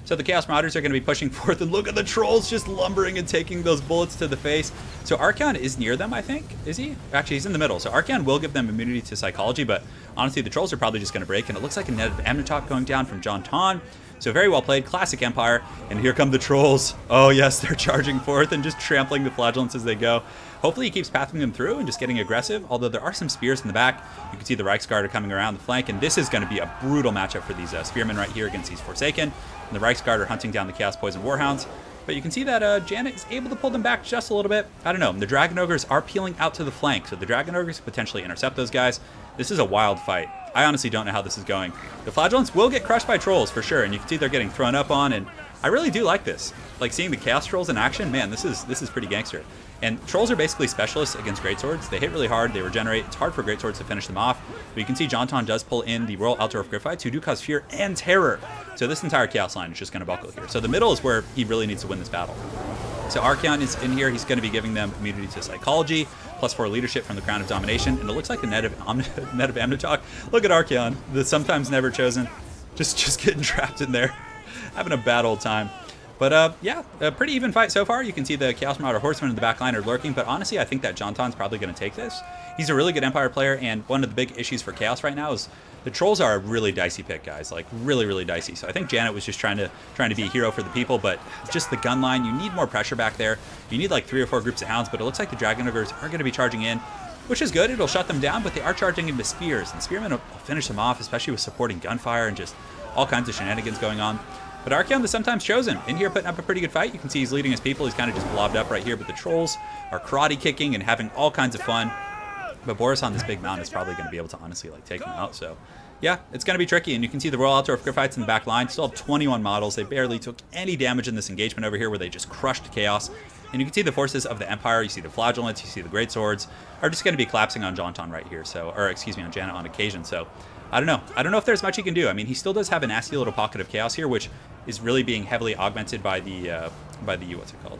So the Chaos Marauders are going to be pushing forth, and look at the Trolls just lumbering and taking those bullets to the face. So Archaon is near them, I think. Is he? Actually, he's in the middle. So Archaon will give them immunity to psychology, but honestly, the Trolls are probably just going to break, and it looks like a net of Amnitok going down from JonTaun. So very well played, classic Empire, and here come the Trolls. Oh yes, they're charging forth and just trampling the Flagellants as they go. Hopefully he keeps pathing them through and just getting aggressive, although there are some spears in the back. You can see the Reiksguard are coming around the flank, and this is going to be a brutal matchup for these spearmen right here against these Forsaken. And the Reiksguard are hunting down the Chaos Poison Warhounds. But you can see that Janet is able to pull them back just a little bit. I don't know. The Dragon Ogres are peeling out to the flank, so the Dragon Ogres potentially intercept those guys. This is a wild fight. I honestly don't know how this is going. The Flagellants will get crushed by Trolls for sure, and you can see they're getting thrown up on, and I really do like this. Like seeing the Chaos Trolls in action, man, this is pretty gangster. And Trolls are basically specialists against Greatswords. They hit really hard, they regenerate. It's hard for Greatswords to finish them off. But you can see JonTaun does pull in the Royal Altar of Griffites, who do cause fear and terror. So this entire Chaos line is just going to buckle here. So the middle is where he really needs to win this battle. So Archaon is in here. He's going to be giving them immunity to psychology, +4 leadership from the Crown of Domination, and it looks like a net of Amnitok. Look at Archaon, the sometimes never chosen, just getting trapped in there, having a bad old time. But yeah, a pretty even fight so far. You can see the Chaos Marauder Horsemen in the back line are lurking, but honestly, I think that JonTaun's probably going to take this. He's a really good Empire player, and one of the big issues for Chaos right now is the Trolls are a really dicey pick, guys. Like really, really dicey. So I think Janet was just trying to be a hero for the people, but just the gun line, you need more pressure back there. You need like 3 or 4 groups of hounds, but it looks like the Dragon Ogres are going to be charging in, which is good. It'll shut them down, but they are charging into spears, and spearmen will finish them off, especially with supporting gunfire and just all kinds of shenanigans going on. But Archaon, the sometimes chosen, in here putting up a pretty good fight. You can see he's leading his people. He's kind of just blobbed up right here, but the Trolls are karate kicking and having all kinds of fun. But Boris on this big mountain is probably going to be able to honestly like take him out. So yeah, it's going to be tricky. And you can see the Royal Altar of Griffites in the back line. Still have 21 models. They barely took any damage in this engagement over here where they just crushed Chaos. And you can see the forces of the Empire. You see the Flagellants, you see the Great Swords are just going to be collapsing on JonTaun right here. So, or excuse me, on Janet on occasion. So I don't know. I don't know if there's much he can do. I mean, he still does have a nasty little pocket of chaos here, which is really being heavily augmented by the what's it called?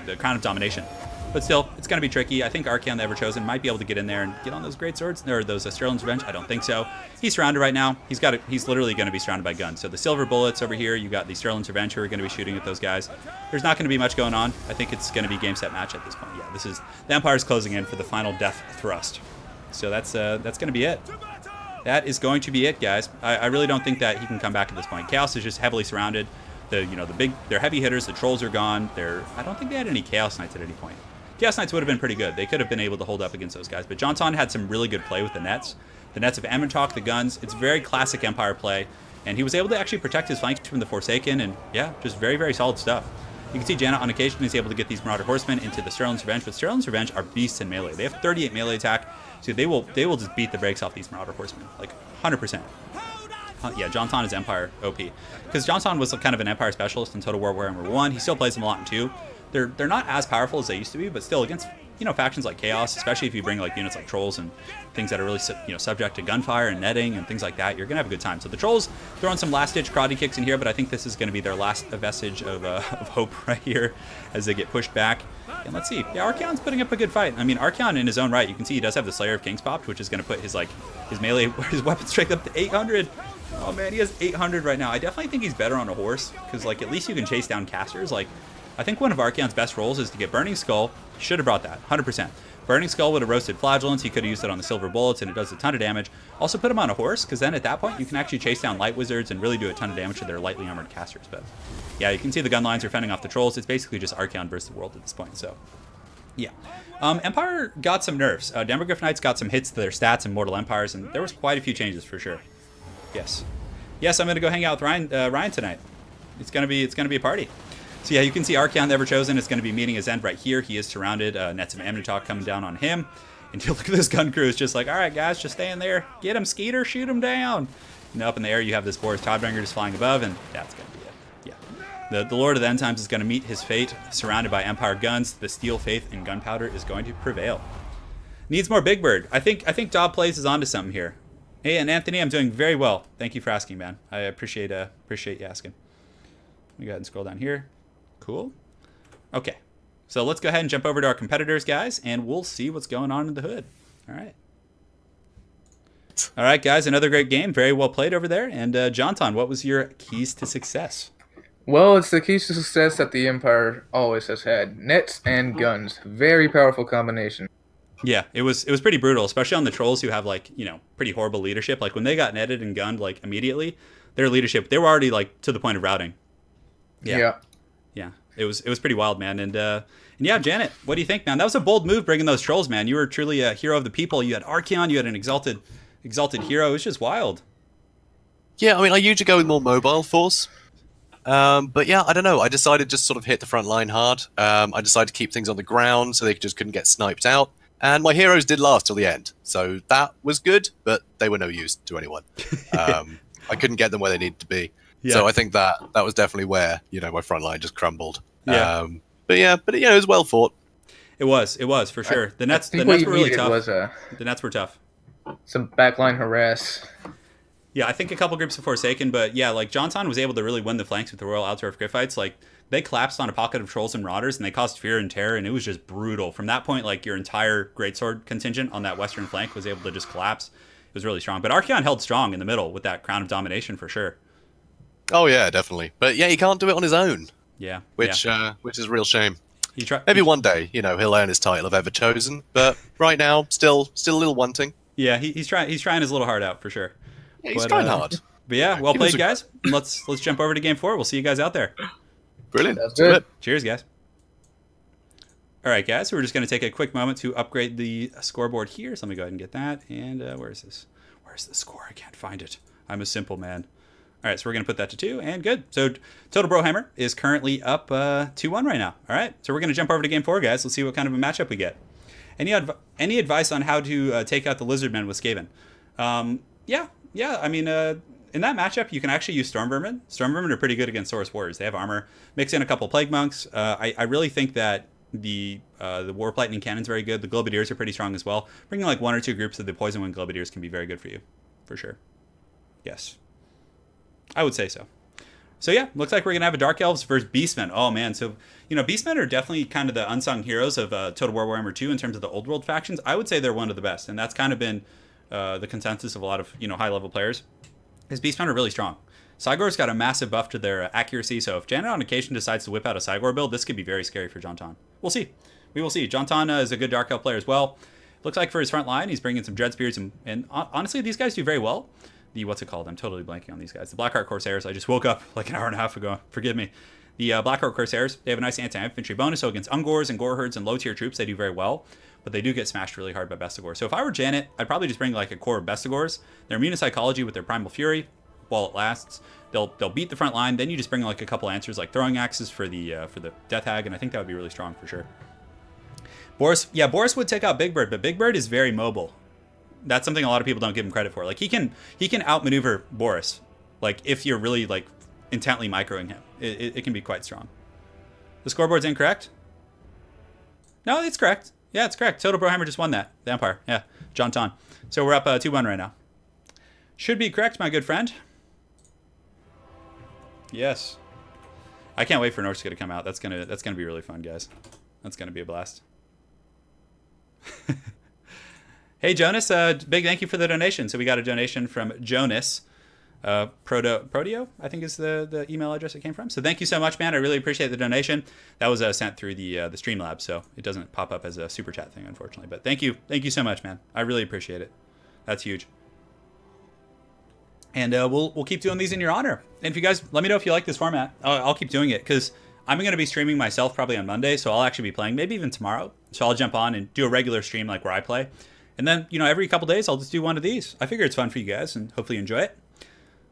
The Crown of Domination. But still, it's going to be tricky. I think Archaon, the Everchosen, might be able to get in there and get on those great swords, or those Sterling's Revenge. I don't think so. He's surrounded right now. He's literally going to be surrounded by guns. So the silver bullets over here, you got the Sterling's Revenge who are going to be shooting at those guys. There's not going to be much going on. I think it's going to be game, set, match at this point. Yeah, this is the Empire's closing in for the final death thrust. So that's going to be it. That is going to be it, guys. I really don't think that he can come back at this point. Chaos is just heavily surrounded. They're heavy hitters. The Trolls are gone. I don't think they had any Chaos Knights at any point. Chaos Knights would have been pretty good. They could have been able to hold up against those guys. But JonTaun had some really good play with the nets. The nets of Amnitok, the guns. It's very classic Empire play. And he was able to actually protect his flanks from the Forsaken. And yeah, just very, very solid stuff. You can see Janet on occasion is able to get these Marauder Horsemen into the Sterling's Revenge. But Sterling's Revenge are beasts in melee. They have 38 melee attack. So they will just beat the brakes off these Marauder Horsemen. Like 100%. Yeah, JonTaun is Empire OP. Because JonTaun was kind of an Empire specialist in Total War Warhammer 1. He still plays them a lot in 2. They're not as powerful as they used to be, but still against factions like Chaos, especially if you bring like units like Trolls and things that are really subject to gunfire and netting and things like that, you're gonna have a good time. So the Trolls throwing some last-ditch karate kicks in here, but I think this is gonna be their last vestige of hope right here as they get pushed back. And let's see, yeah, Archaon's putting up a good fight. I mean, Archaon in his own right, you can see he does have the Slayer of Kings popped, which is gonna put his melee, his weapon strength up to 800. Oh man, he has 800 right now. I definitely think he's better on a horse, because like at least you can chase down casters. Like, I think one of Archaon's best rolls is to get Burning Skull. Should have brought that, 100%. Burning Skull would have roasted Flagellants. He could have used it on the Silver Bullets, and it does a ton of damage. Also put him on a horse, because then at that point you can actually chase down Light Wizards and really do a ton of damage to their lightly armored casters. But yeah, you can see the gun lines are fending off the trolls. It's basically just Archaon versus the world at this point. So yeah. Empire got some nerfs. Demogryph Knights got some hits to their stats in Mortal Empires, and there was quite a few changes for sure. Yes. Yes, I'm going to go hang out with Ryan tonight. It's gonna be a party. So yeah, you can see Archaon the Everchosen is going to be meeting his end right here. He is surrounded. Nets of Amnitalk coming down on him. And you look at this gun crew. It's just like, all right, guys, just stay in there. Get him, Skeeter. Shoot him down. And up in the air, you have this Boris Todbringer just flying above, and that's going to be it. Yeah. The Lord of the End Times is going to meet his fate. Surrounded by Empire guns, the Steel Faith and Gunpowder is going to prevail. Needs more Big Bird. I think Dob Plays is onto something here. Hey, and Anthony, I'm doing very well. Thank you for asking, man. I appreciate you asking. Let me go ahead and scroll down here. Cool. Okay. So let's go ahead and jump over to our competitors, guys, and we'll see what's going on in the hood. All right. All right, guys, another great game. Very well played over there. And JonTaun, what was your keys to success? Well, it's the keys to success that the Empire always has had. Nets and guns. Very powerful combination. Yeah, it was pretty brutal, especially on the trolls who have, like, you know, pretty horrible leadership. Like, when they got netted and gunned, like, immediately, their leadership, they were already, like, to the point of routing. Yeah. It was pretty wild, man. And yeah, Janet, what do you think, man? That was a bold move bringing those trolls, man. You were truly a hero of the people. You had Archaon, you had an exalted hero. It was just wild. Yeah, I mean, I usually go with more mobile force. But yeah, I don't know. I decided just sort of hit the front line hard. I decided to keep things on the ground so they just couldn't get sniped out. And my heroes did last till the end. So that was good, but they were no use to anyone. I couldn't get them where they needed to be. Yeah. So I think that was definitely where, you know, my front line just crumbled. Yeah. But you know, it was well fought. It was for sure. The nets were really tough. The nets were tough. Some backline harass. Yeah, I think a couple groups of Forsaken, but yeah, like JonTaun was able to really win the flanks with the Royal Altdorf Griffites. Like, they collapsed on a pocket of trolls and marauders, and they caused fear and terror, and it was just brutal. From that point, like, your entire greatsword contingent on that western flank was able to just collapse. It was really strong. But Archaon held strong in the middle with that Crown of Domination for sure. Oh yeah, definitely. But yeah, he can't do it on his own. Yeah. Which is a real shame. Maybe one day, you know, he'll earn his title of Everchosen. But right now, still a little wanting. Yeah, he's trying his little heart out for sure. Yeah, he's trying hard. But yeah, well played, guys. Let's jump over to game 4. We'll see you guys out there. Brilliant. That's good. Cheers, guys. All right, guys. So we're just going to take a quick moment to upgrade the scoreboard here. So let me go ahead and get that. And where is this? Where's the score? I can't find it. I'm a simple man. All right, so we're going to put that to 2, and good. So Total Brohammer is currently up 2-1 right now. All right, so we're going to jump over to game 4, guys. Let's see what kind of a matchup we get. Any advice on how to take out the Lizardmen with Skaven? Yeah. I mean, in that matchup, you can actually use Storm Vermin. Storm Vermin are pretty good against Saurus Warriors. They have armor. Mix in a couple Plague Monks. I really think that the Warp Lightning Cannon's very good. The Globadiers are pretty strong as well. Bringing like 1 or 2 groups of the Poison Wind Globadiers can be very good for you, for sure. Yes. I would say so. So yeah, looks like we're going to have a Dark Elves versus Beastmen. Oh man, so, you know, Beastmen are definitely kind of the unsung heroes of Total War Warhammer 2 in terms of the old world factions. I would say they're one of the best, and that's kind of been the consensus of a lot of, you know, high-level players, is Beastmen are really strong. Cygor's got a massive buff to their accuracy, so if Janet on occasion decides to whip out a Cygor build, this could be very scary for JonTaun. We'll see. We will see. JonTaun is a good Dark Elf player as well. Looks like for his front line, he's bringing some Dread Spears, and honestly, these guys do very well. What's it called? I'm totally blanking on these guys. The Blackheart Corsairs. I just woke up like an hour and a half ago. Forgive me. The Blackheart Corsairs, they have a nice anti-infantry bonus, so against Ungors and Goreherds and low-tier troops, they do very well, but they do get smashed really hard by Bestigor. So if I were Janet, I'd probably just bring like a core of Bestigors. They're immune to psychology with their Primal Fury while it lasts. They'll beat the front line. Then you just bring like a couple answers like Throwing Axes for the Death Hag, and I think that would be really strong for sure. Boris would take out Big Bird, but Big Bird is very mobile. That's something a lot of people don't give him credit for. Like, he can outmaneuver Boris, like, if you're really like intently microing him. It can be quite strong. The scoreboard's incorrect? No, it's correct. Yeah, it's correct. Total Brohammer just won that. The Empire. Yeah, JonTaun. So we're up 2-1 right now. Should be correct, my good friend. Yes. I can't wait for Norska to come out. That's gonna be really fun, guys. That's gonna be a blast. Hey, Jonas, big thank you for the donation. So we got a donation from Jonas. Proteo, I think is the email address it came from. So thank you so much, man. I really appreciate the donation. That was sent through the Streamlabs, so it doesn't pop up as a super chat thing, unfortunately. But thank you so much, man. I really appreciate it. That's huge. And we'll keep doing these in your honor. And if you guys, let me know if you like this format. I'll keep doing it because I'm going to be streaming myself probably on Monday, so I'll actually be playing maybe even tomorrow. So I'll jump on and do a regular stream like where I play. And then, you know, every couple days I'll just do one of these. I figure it's fun for you guys and hopefully you enjoy it.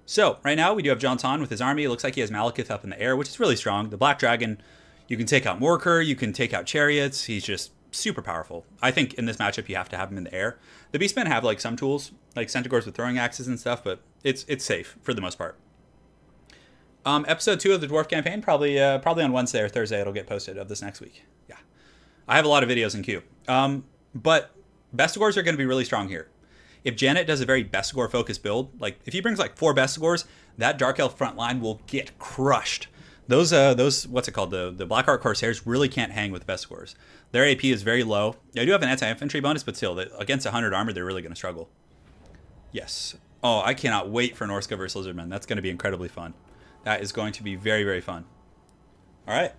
So right now we do have JonTaun with his army. It looks like he has Malekith up in the air, which is really strong. The Black Dragon, you can take out Morkur, you can take out Chariots. He's just super powerful. I think in this matchup you have to have him in the air. The Beastmen have like some tools, like Centaurs with throwing axes and stuff, but it's safe for the most part. Episode 2 of the Dwarf campaign, probably on Wednesday or Thursday it'll get posted of this next week. Yeah, I have a lot of videos in queue. But Bestigors are going to be really strong here. If Janet does a very Bestigor focused build, like if he brings like 4 Bestigors, that Dark Elf front line will get crushed. Those what's it called? The Blackheart Corsairs really can't hang with Bestigors. Their AP is very low. I do have an anti-infantry bonus, but still, against 100 armor, they're really going to struggle. Yes. Oh, I cannot wait for Norska versus Lizardmen. That's going to be incredibly fun. That is going to be very, very fun. All right.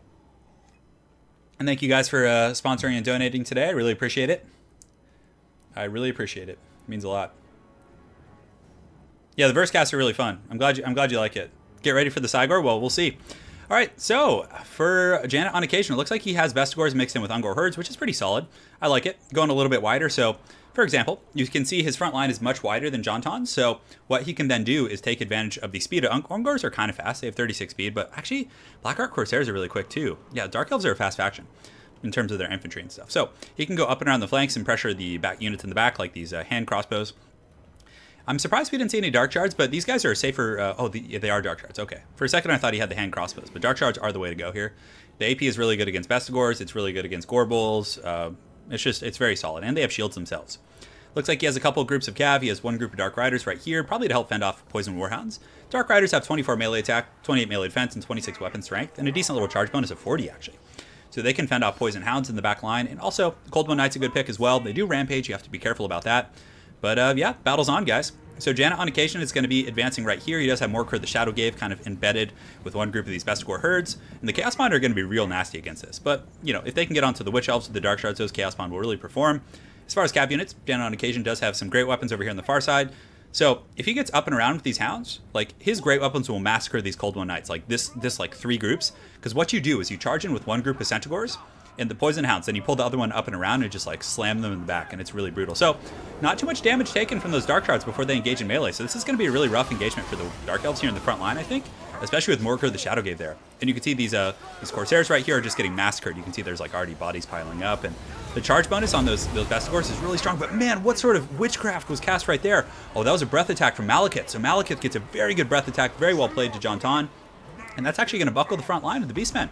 And thank you guys for sponsoring and donating today. I really appreciate it. I really appreciate it. It means a lot. Yeah, the verse casts are really fun. I'm glad you like it. Get ready for the Cygor? Well, we'll see. All right, so for Janet on occasion, it looks like he has Bestigors mixed in with Ungor herds, which is pretty solid. I like it. Going a little bit wider. So, for example, you can see his front line is much wider than JonTaun's. So what he can then do is take advantage of the speed of Ungors are kind of fast. They have 36 speed, but actually Blackheart Corsairs are really quick too. Yeah, Dark Elves are a fast faction in terms of their infantry and stuff. So he can go up and around the flanks and pressure the back units in the back, like these hand crossbows. I'm surprised we didn't see any Dark Shards, but these guys are safer. They are Dark Shards. Okay. For a second, I thought he had the hand crossbows, but Dark Shards are the way to go here. The AP is really good against Bestigors. It's really good against Gorbals. It's very solid, and they have shields themselves. Looks like he has a couple of groups of Cav. He has one group of Dark Riders right here, probably to help fend off Poison Warhounds. Dark Riders have 24 melee attack, 28 melee defense, and 26 weapon strength, and a decent little charge bonus of 40, actually. So they can fend off Poison Hounds in the back line, and also Cold One Knight's a good pick as well. They do Rampage. You have to be careful about that. But yeah, battle's on, guys. So Janet on occasion is going to be advancing right here. He does have Morkur the Shadow Gave kind of embedded with one group of these Bestigor herds. And the Chaos Bond are going to be real nasty against this. But, you know, if they can get onto the Witch Elves with the Dark Shards, those Chaos Bond will really perform. As far as Cav units, Janet on occasion does have some great weapons over here on the far side. So if he gets up and around with these Hounds, like his great weapons will massacre these Cold One Knights, like this like 3 groups. Because what you do is you charge in with one group of Centaurs and the Poison Hounds, then you pull the other one up and around and just like slam them in the back, and it's really brutal. So not too much damage taken from those Dark Shards before they engage in melee. So this is going to be a really rough engagement for the Dark Elves here in the front line, I think, especially with Morkur the Shadow Gave there. And you can see these Corsairs right here are just getting massacred. You can see there's like already bodies piling up, and the charge bonus on those Bestigors is really strong. But man, what sort of witchcraft was cast right there? Oh, that was a breath attack from Malekith. So Malekith gets a very good breath attack, very well played to JonTaun, and that's actually going to buckle the front line of the Beastmen.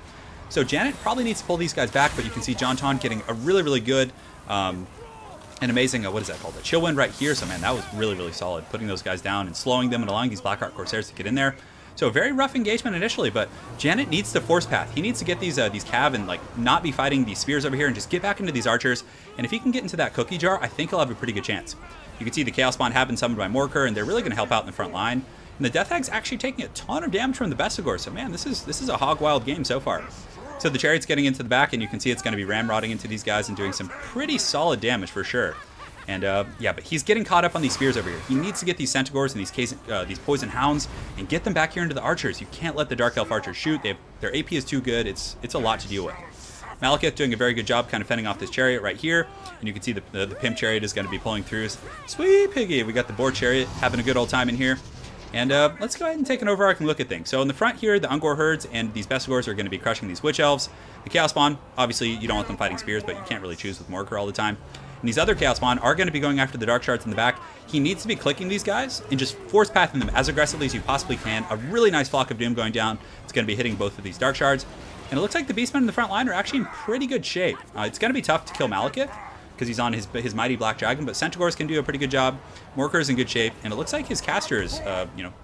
So Janet probably needs to pull these guys back, but you can see JonTaun getting a really, really good and amazing, what is that called? A chill wind right here. So man, that was really, really solid. Putting those guys down and slowing them and allowing these Blackheart Corsairs to get in there. So a very rough engagement initially, but Janet needs to force path. He needs to get these Cav and like not be fighting these spears over here and just get back into these archers. And if he can get into that cookie jar, I think he'll have a pretty good chance. You can see the Chaos Bond have been summoned by Morkur, and they're really going to help out in the front line. And the Death Hag's actually taking a ton of damage from the Bestigor. So man, this is a hog wild game so far. So the Chariot's getting into the back, and you can see it's going to be ramrodding into these guys and doing some pretty solid damage for sure. And yeah, but he's getting caught up on these spears over here. He needs to get these Centaurs and these Poison Hounds and get them back here into the archers. You can't let the Dark Elf archers shoot. Their AP is too good. It's a lot to deal with. Malekith doing a very good job kind of fending off this Chariot right here. And you can see the Pimp Chariot is going to be pulling through. Sweet piggy. We got the Boar Chariot having a good old time in here. And let's go ahead and take an overarching look at things. So in the front here, the Ungor herds and these Bestigors are going to be crushing these Witch Elves. The Chaos Bond, obviously you don't want them fighting spears, but you can't really choose with Morkur all the time. And these other Chaos Bond are going to be going after the Dark Shards in the back. He needs to be clicking these guys and just force pathing them as aggressively as you possibly can. A really nice Flock of Doom going down. It's going to be hitting both of these Dark Shards. And it looks like the Beastmen in the front line are actually in pretty good shape. It's going to be tough to kill Malekith because he's on his mighty Black Dragon, but Centaurs can do a pretty good job. Morkur's in good shape, and it looks like his caster is,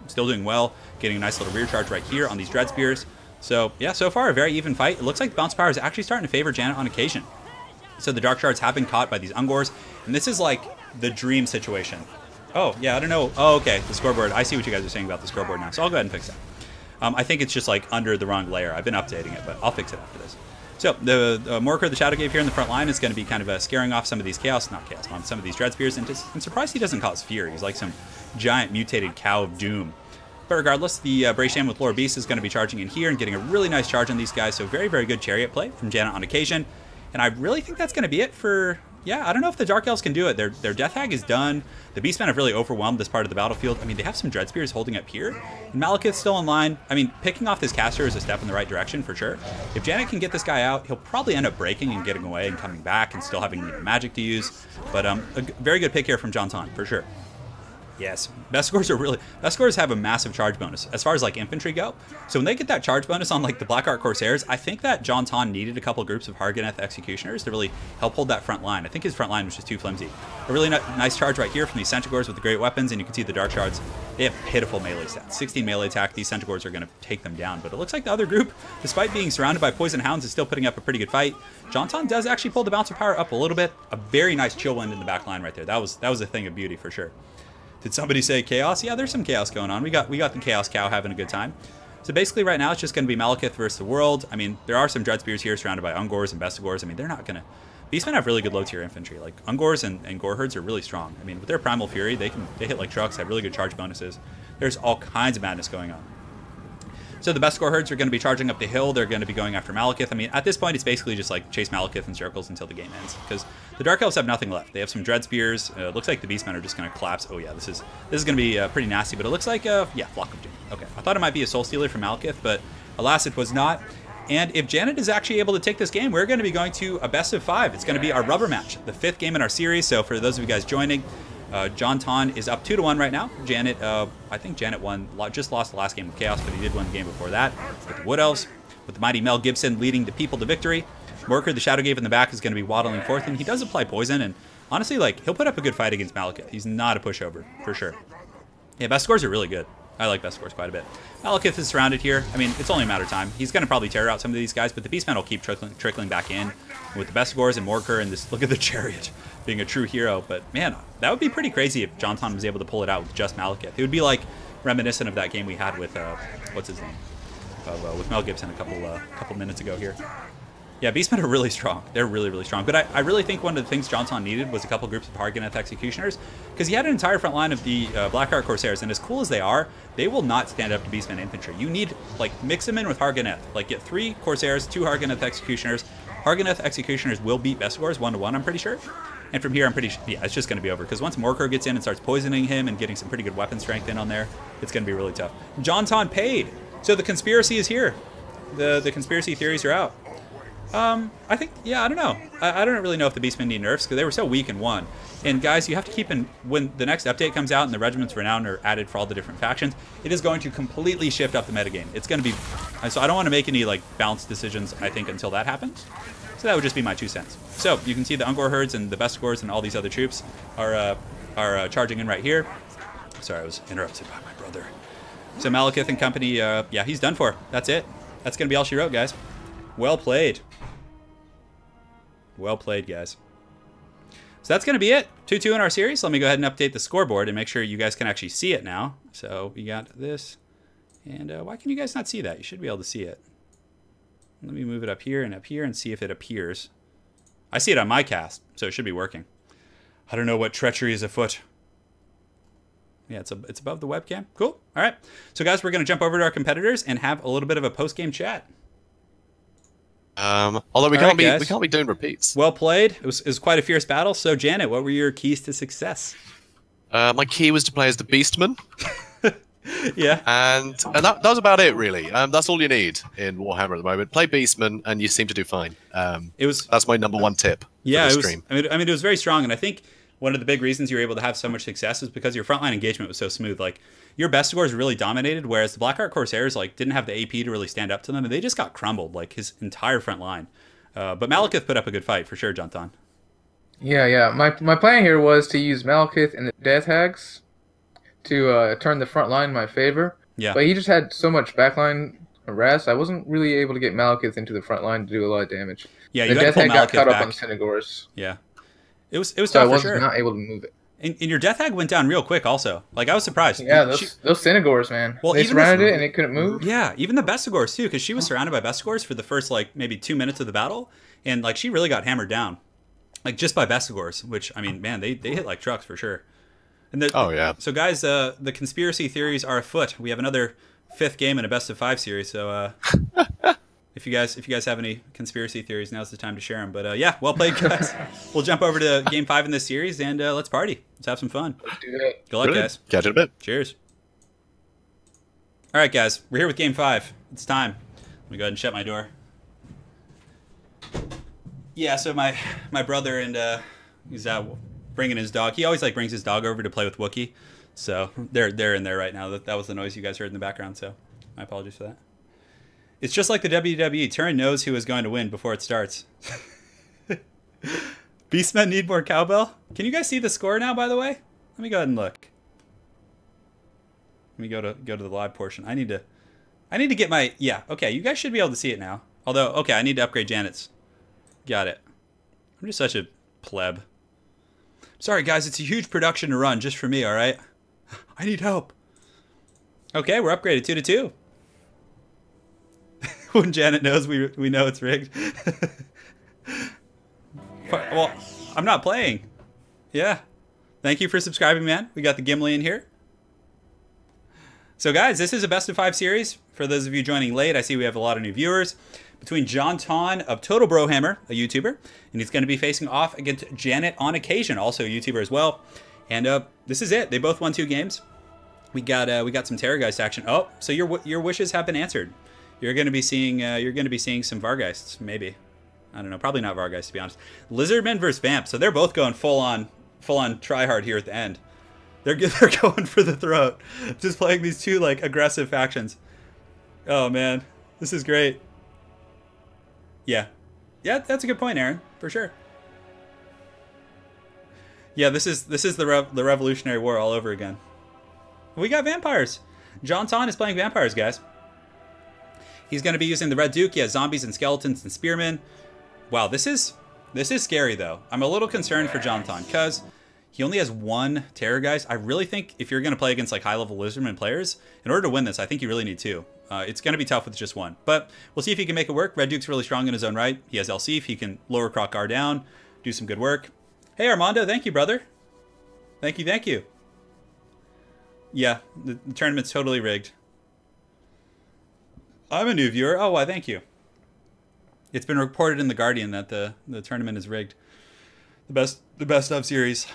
still doing well, getting a nice little rear charge right here on these Dread Spears. So yeah, so far a very even fight. It looks like the bounce power is actually starting to favor Janet on occasion. So the Dark Shards have been caught by these Ungors, and this is like the dream situation Oh, yeah, I don't know. Oh, okay, the scoreboard. I see what you guys are saying about the scoreboard now, so I'll go ahead and fix that. I think it's just like under the wrong layer. I've been updating it, but I'll fix it after this. So the Morker, the Shadow Cave here in the front line is going to be kind of scaring off some of these some of these Dread Spears, and I'm surprised he doesn't cause fear. He's like some giant mutated cow of doom. But regardless, the Brasham with Lore Beast is going to be charging in here and getting a really nice charge on these guys, so very, very good Chariot play from Janet on occasion. And I really think that's going to be it for... Yeah, I don't know if the Dark Elves can do it. Their Death Hag is done. The Beastmen have really overwhelmed this part of the battlefield. I mean, they have some Dread Spears holding up here. And Malekith's still in line. I mean, picking off this caster is a step in the right direction for sure. If Janet can get this guy out, he'll probably end up breaking and getting away and coming back and still having magic to use. But a very good pick here from JonTaun for sure. Yes, best scores have a massive charge bonus as far as like infantry go. So when they get that charge bonus on like the Blackheart Corsairs, I think that JonTaun needed a couple groups of Harganeth Executioners to really help hold that front line. I think his front line was just too flimsy. A really nice charge right here from these Centaurs with the great weapons, and you can see the Dark Shards. They have pitiful melee stats. 16 melee attack. These Centaurs are going to take them down. But it looks like the other group, despite being surrounded by Poison Hounds, is still putting up a pretty good fight. JonTaun does actually pull the Bounce of Power up a little bit. A very nice chill wind in the back line right there. That was a thing of beauty for sure. Did somebody say chaos? Yeah, there's some chaos going on. We got the Chaos Cow having a good time. So basically right now it's just going to be Malekith versus the world. I mean, there are some Dread Spears here surrounded by Ungors and Bestigors. I mean, they're not going to... Beastmen have really good low tier infantry. Like, Ungors and Goreherds are really strong. I mean, with their Primal Fury, they hit like trucks, have really good charge bonuses. There's all kinds of madness going on. So the best Goreherds are going to be charging up the hill. They're going to be going after Malekith. I mean, at this point, it's basically just like chase Malekith in circles until the game ends. Because the Dark Elves have nothing left. They have some Dread Spears. It looks like the Beastmen are just going to collapse. Oh yeah, this is going to be pretty nasty. But it looks like, yeah, Flock of Doom. Okay, I thought it might be a Soul Stealer from Malekith, but alas, it was not. And if Janet is actually able to take this game, we're going to be going to a best of 5. It's going to be our rubber match, the 5th game in our series. So for those of you guys joining, JonTaun is up 2-1 right now. Janet, I think Janet just lost the last game with Chaos, but he did win the game before that with the Wood Elves, with the mighty Mel Gibson leading the people to victory. Morker, the Shadow Cave in the back, is going to be waddling forth, and he does apply poison, and honestly, like, he'll put up a good fight against Malekith. He's not a pushover, for sure. Yeah, best scores are really good. I like best scores quite a bit. Malekith is surrounded here. I mean, it's only a matter of time. He's going to probably tear out some of these guys, but the Beastmen will keep trickling back in with the best scores and Morker and this. Look at the Chariot being a true hero. But man, that would be pretty crazy if JonTaun was able to pull it out with just Malekith. It would be like reminiscent of that game we had with what's his name, with Mel Gibson a couple minutes ago here. Yeah, Beastmen are really strong. They're really, really strong. But I really think one of the things JonTaun needed was a couple groups of Harganeth Executioners, because he had an entire front line of the Blackheart Corsairs, and as cool as they are, they will not stand up to Beastmen infantry. You need, like, mix them in with Harganeth. Like, get 3 Corsairs, 2 Harganeth Executioners. Harganeth Executioners will beat Bestigors 1-1, I'm pretty sure. And from here, I'm pretty sure, yeah, it's just going to be over, because once Morker gets in and starts poisoning him and getting some pretty good weapon strength in on there, it's going to be really tough. JonTaun paid! So the conspiracy is here. The conspiracy theories are out. I think, yeah, I don't know. I don't really know if the Beastmen need nerfs, because they were so weak in 1. And guys, you have to keep in, when the next update comes out and the Regiments of Renown are added for all the different factions, it is going to completely shift up the metagame. It's going to be, so I don't want to make any, like, balanced decisions, I think, until that happens. So that would just be my 2 cents. So you can see the Ungor herds and the Bestigors and all these other troops are charging in right here. Sorry, I was interrupted by my brother. So Malekith and company, yeah, he's done for. That's it. That's going to be all she wrote, guys. Well played. Well played, guys. So that's going to be it. 2-2 in our series. Let me go ahead and update the scoreboard and make sure you guys can actually see it now. So we got this. And why can you guys not see that? You should be able to see it. Let me move it up here and see if it appears. I see it on my cast, so it should be working. I don't know what treachery is afoot. Yeah, it's above the webcam. Cool. All right. So, guys, we're going to jump over to our competitors and have a little bit of a post-game chat. Although we can't be doing repeats. Well played. It was quite a fierce battle. So, Janet, what were your keys to success? My key was to play as the Beastman. Yeah. And that was about it, really. That's all you need in Warhammer at the moment. Play Beastman, and you seem to do fine. That's my number 1 tip. Yeah, for the stream. I mean, it was very strong, and I think one of the big reasons you were able to have so much success is because your frontline engagement was so smooth. Like, your Bestigors really dominated, whereas the Blackheart Corsairs like didn't have the AP to really stand up to them, and they just got crumbled, like his entire front line. But Malekith put up a good fight for sure, JonTaun. Yeah. My plan here was to use Malekith and the Death Hags to turn the front line in my favor. Yeah. But he just had so much backline harass, I wasn't really able to get Malekith into the front line to do a lot of damage. Yeah, the you had Death to pull Hag got Malekith caught back. up on Centaurs. Yeah. It was So tough I for sure. was not able to move it. And your Death Hag went down real quick also. Like, I was surprised. Yeah, those Cynagors, man. Well, they even surrounded it and it couldn't move. Yeah, even the Bestigors too, because she was surrounded by Bestigors for the first, like, maybe 2 minutes of the battle. And, like, she really got hammered down. Like, just by Bestigors, which, I mean, man, they hit like trucks for sure. And Oh, yeah. So, guys, the conspiracy theories are afoot. We have another 5th game in a best of 5 series, so if you guys have any conspiracy theories, now's the time to share them. But yeah, well played, guys. We'll jump over to game 5 in this series, and let's party. Let's have some fun. Let's do that. Good luck, guys. Catch you in a bit. Cheers. All right, guys, we're here with game 5. It's time. Let me go ahead and shut my door. Yeah, so my brother and he's out bringing his dog. He always like brings his dog over to play with Wookiee. So they're in there right now. That was the noise you guys heard in the background. So my apologies for that. It's just like the WWE. Turin knows who is going to win before it starts. Beastmen need more cowbell. Can you guys see the score now? By the way, let me go ahead and look. Let me go to the live portion. I need to get my Okay, you guys should be able to see it now. Although, okay, I need to upgrade Janet's. Got it. I'm just such a pleb. Sorry, guys, it's a huge production to run just for me, all right? I need help. Okay, we're upgraded 2-2. When Janet knows, we know it's rigged. Well, I'm not playing. Yeah. Thank you for subscribing, man. We got the Gimli in here. So, guys, this is a best of 5 series. For those of you joining late, I see we have a lot of new viewers. Between JonTaun of Total Brohammer, a YouTuber, and he's going to be facing off against Janet on occasion, also a YouTuber as well. And this is it. They both won 2 games. We got some Terrorgeist action. Oh, so your wishes have been answered. You're going to be seeing some Vargeists, maybe. I don't know. Probably not Vargeist, to be honest. Lizardmen versus Vamp. So they're both going full on try hard here at the end. They're going for the throat, just playing these 2 like aggressive factions. Oh man, this is great. Yeah, that's a good point, Aaron, for sure. Yeah, this is the Revolutionary War all over again. We got vampires. JonTaun is playing vampires, guys. He's going to be using the Red Duke. He has zombies and skeletons and spearmen. Wow, this is scary though. I'm a little concerned for JonTaun because he only has 1 Terrorgeist. I really think if you're going to play against like high-level Lizardman players, in order to win this, I think you really need 2. It's going to be tough with just 1. But we'll see if he can make it work. Red Duke's really strong in his own right. He has Elsif. He can lower Krokgar down, do some good work. Hey, Armando. Thank you, brother. Thank you. Yeah, the tournament's totally rigged. I'm a new viewer. Oh, why, thank you. It's been reported in The Guardian that the tournament is rigged. The best of series.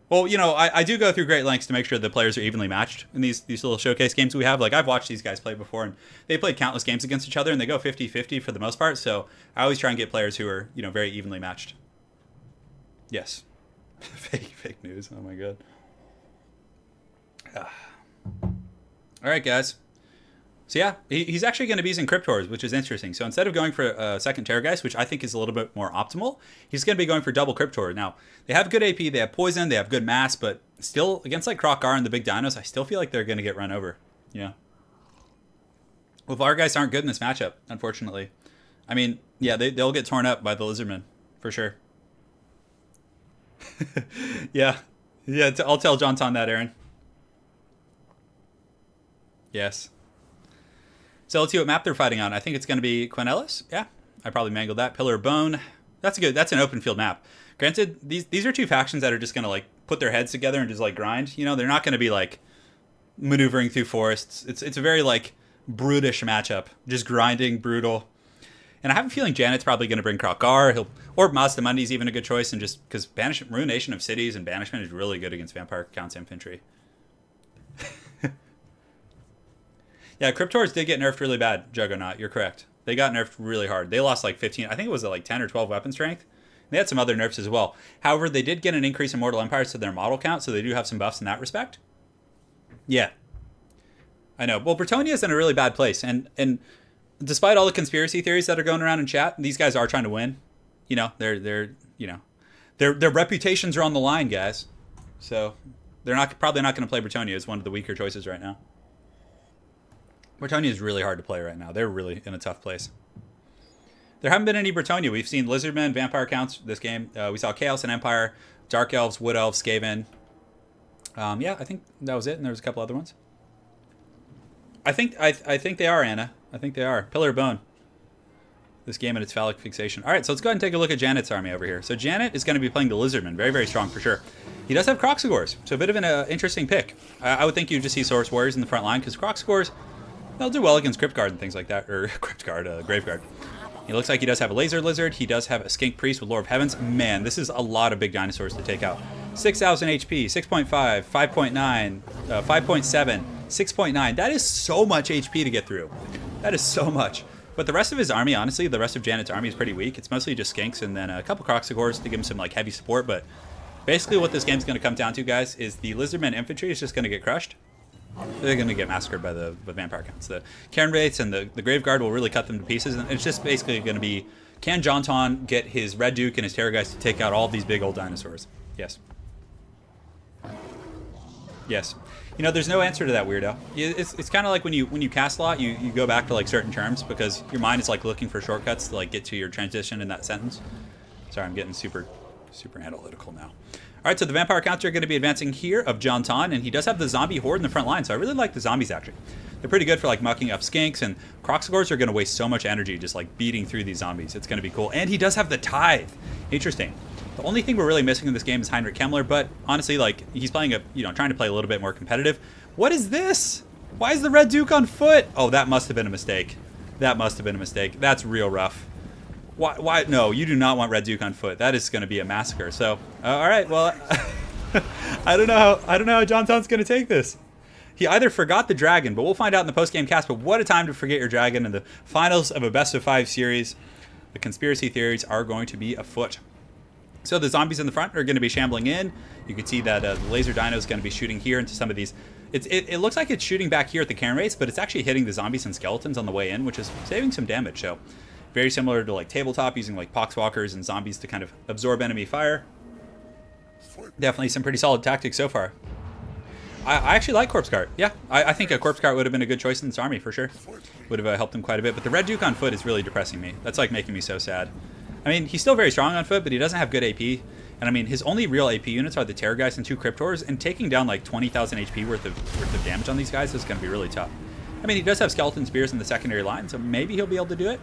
Well, you know, I do go through great lengths to make sure the players are evenly matched in these little showcase games we have. Like, I've watched these guys play before, and they played countless games against each other, and they go 50-50 for the most part. So I always try and get players who are, you know, very evenly matched. Yes. Fake news. Oh, my God. All right, guys. So, yeah, he's actually going to be using Cryptors, which is interesting. So instead of going for a second Terrorgeist, which I think is a little bit more optimal, he's going to be going for double Cryptor. Now, they have good AP, they have Poison, they have good Mass, but still, against like Krokgar and the big dinos, I still feel like they're going to get run over. Yeah. Well, Vargeists aren't good in this matchup, unfortunately. I mean, yeah, they'll get torn up by the Lizardmen, for sure. Yeah. I'll tell JonTaun that, Aaron. Yes. So let's see what map they're fighting on. I think it's going to be Quinellis. Yeah, I probably mangled that. Pillar of Bone. That's an open field map. Granted, these are 2 factions that are just going to like put their heads together and just like grind. You know, they're not going to be like maneuvering through forests. It's a very like brutish matchup. Just grinding, brutal. And I have a feeling Janet's probably going to bring Krokgar. Or Mazdamundi's even a good choice. And just because Ruination of Cities and Banishment is really good against Vampire Counts Infantry. Yeah, Cryptors did get nerfed really bad, Juggernaut. You're correct. They got nerfed really hard. They lost like 15. I think it was like 10 or 12 weapon strength. They had some other nerfs as well. However, they did get an increase in Mortal Empires to their model count, so they do have some buffs in that respect. Yeah. I know. Well, Bretonia's in a really bad place. And despite all the conspiracy theories that are going around in chat, these guys are trying to win. You know, their reputations are on the line, guys. So they're probably not going to play Bretonia as one of the weaker choices right now. Bretonia is really hard to play right now. They're really in a tough place. There haven't been any Bretonia. We've seen Lizardmen, Vampire Counts this game. We saw Chaos and Empire. Dark Elves, Wood Elves, Skaven. Yeah, I think that was it, and there was a couple other ones. I think they are, Anna. I think they are. Pillar of Bone. This game and its phallic fixation. All right, so let's go ahead and take a look at Janet's army over here. So Janet is going to be playing the Lizardman. Very, very strong for sure. He does have Croxagores, so a bit of an interesting pick. I would think you'd just see Source Warriors in the front line, because Croxagores, they'll do well against Crypt Guard and things like that. Or Crypt Guard, Graveguard. He looks like he does have a Laser Lizard. He does have a Skink Priest with Lore of Heavens. Man, this is a lot of big dinosaurs to take out. 6,000 HP, 6.5, 5.9, 5.7, 6.9. That is so much HP to get through. That is so much. But the rest of his army, honestly, the rest of Janet's army is pretty weak. It's mostly just Skinks and then a couple Croxagores to give him some like heavy support. But basically what this game's going to come down to, guys, is the Lizardman infantry is just going to get crushed. They're going to get massacred by the Vampire Counts. The Cairn Wraiths and the Graveguard will really cut them to pieces. And it's just basically going to be, can JonTaun get his Red Duke and his Terrorgeist to take out all these big old dinosaurs? Yes. Yes. You know, there's no answer to that, weirdo. It's kind of like when you cast a lot, you go back to like certain terms because your mind is like looking for shortcuts to like get to your transition in that sentence. Sorry, I'm getting super analytical now. All right, so the Vampire Counts are going to be advancing here of JonTaun, and he does have the Zombie Horde in the front line, so I really like the zombies actually. They're pretty good for like mucking up Skinks, and Croxagores are going to waste so much energy just like beating through these zombies. It's going to be cool, and he does have the Tithe. Interesting. The only thing we're really missing in this game is Heinrich Kemmler, but honestly, like, he's playing trying to play a little bit more competitive. What is this? Why is the Red Duke on foot? Oh, that must have been a mistake. That must have been a mistake. That's real rough. Why? No, you do not want Red Duke on foot. That is going to be a massacre. So, all right, well, I don't know how JonTaun's going to take this. He either forgot the dragon, but we'll find out in the post-game cast, but what a time to forget your dragon in the finals of a best-of-5 series. The conspiracy theories are going to be afoot. So the zombies in the front are going to be shambling in. You can see that the laser dino is going to be shooting here into some of these. It looks like it's shooting back here at the Cairn Wraiths, but it's actually hitting the zombies and skeletons on the way in, which is saving some damage. So very similar to like tabletop, using like poxwalkers and zombies to kind of absorb enemy fire. Definitely some pretty solid tactics so far. I actually like Corpse Cart. Yeah, I think a Corpse Cart would have been a good choice in this army for sure. Would have helped him quite a bit. But the Red Duke on foot is really depressing me. That's like making me so sad. I mean, he's still very strong on foot, but he doesn't have good AP. And I mean, his only real AP units are the Terrorgeist and 2 Cryptors, and taking down like 20,000 HP worth of damage on these guys is going to be really tough. I mean, he does have Skeleton Spears in the secondary line, so maybe he'll be able to do it.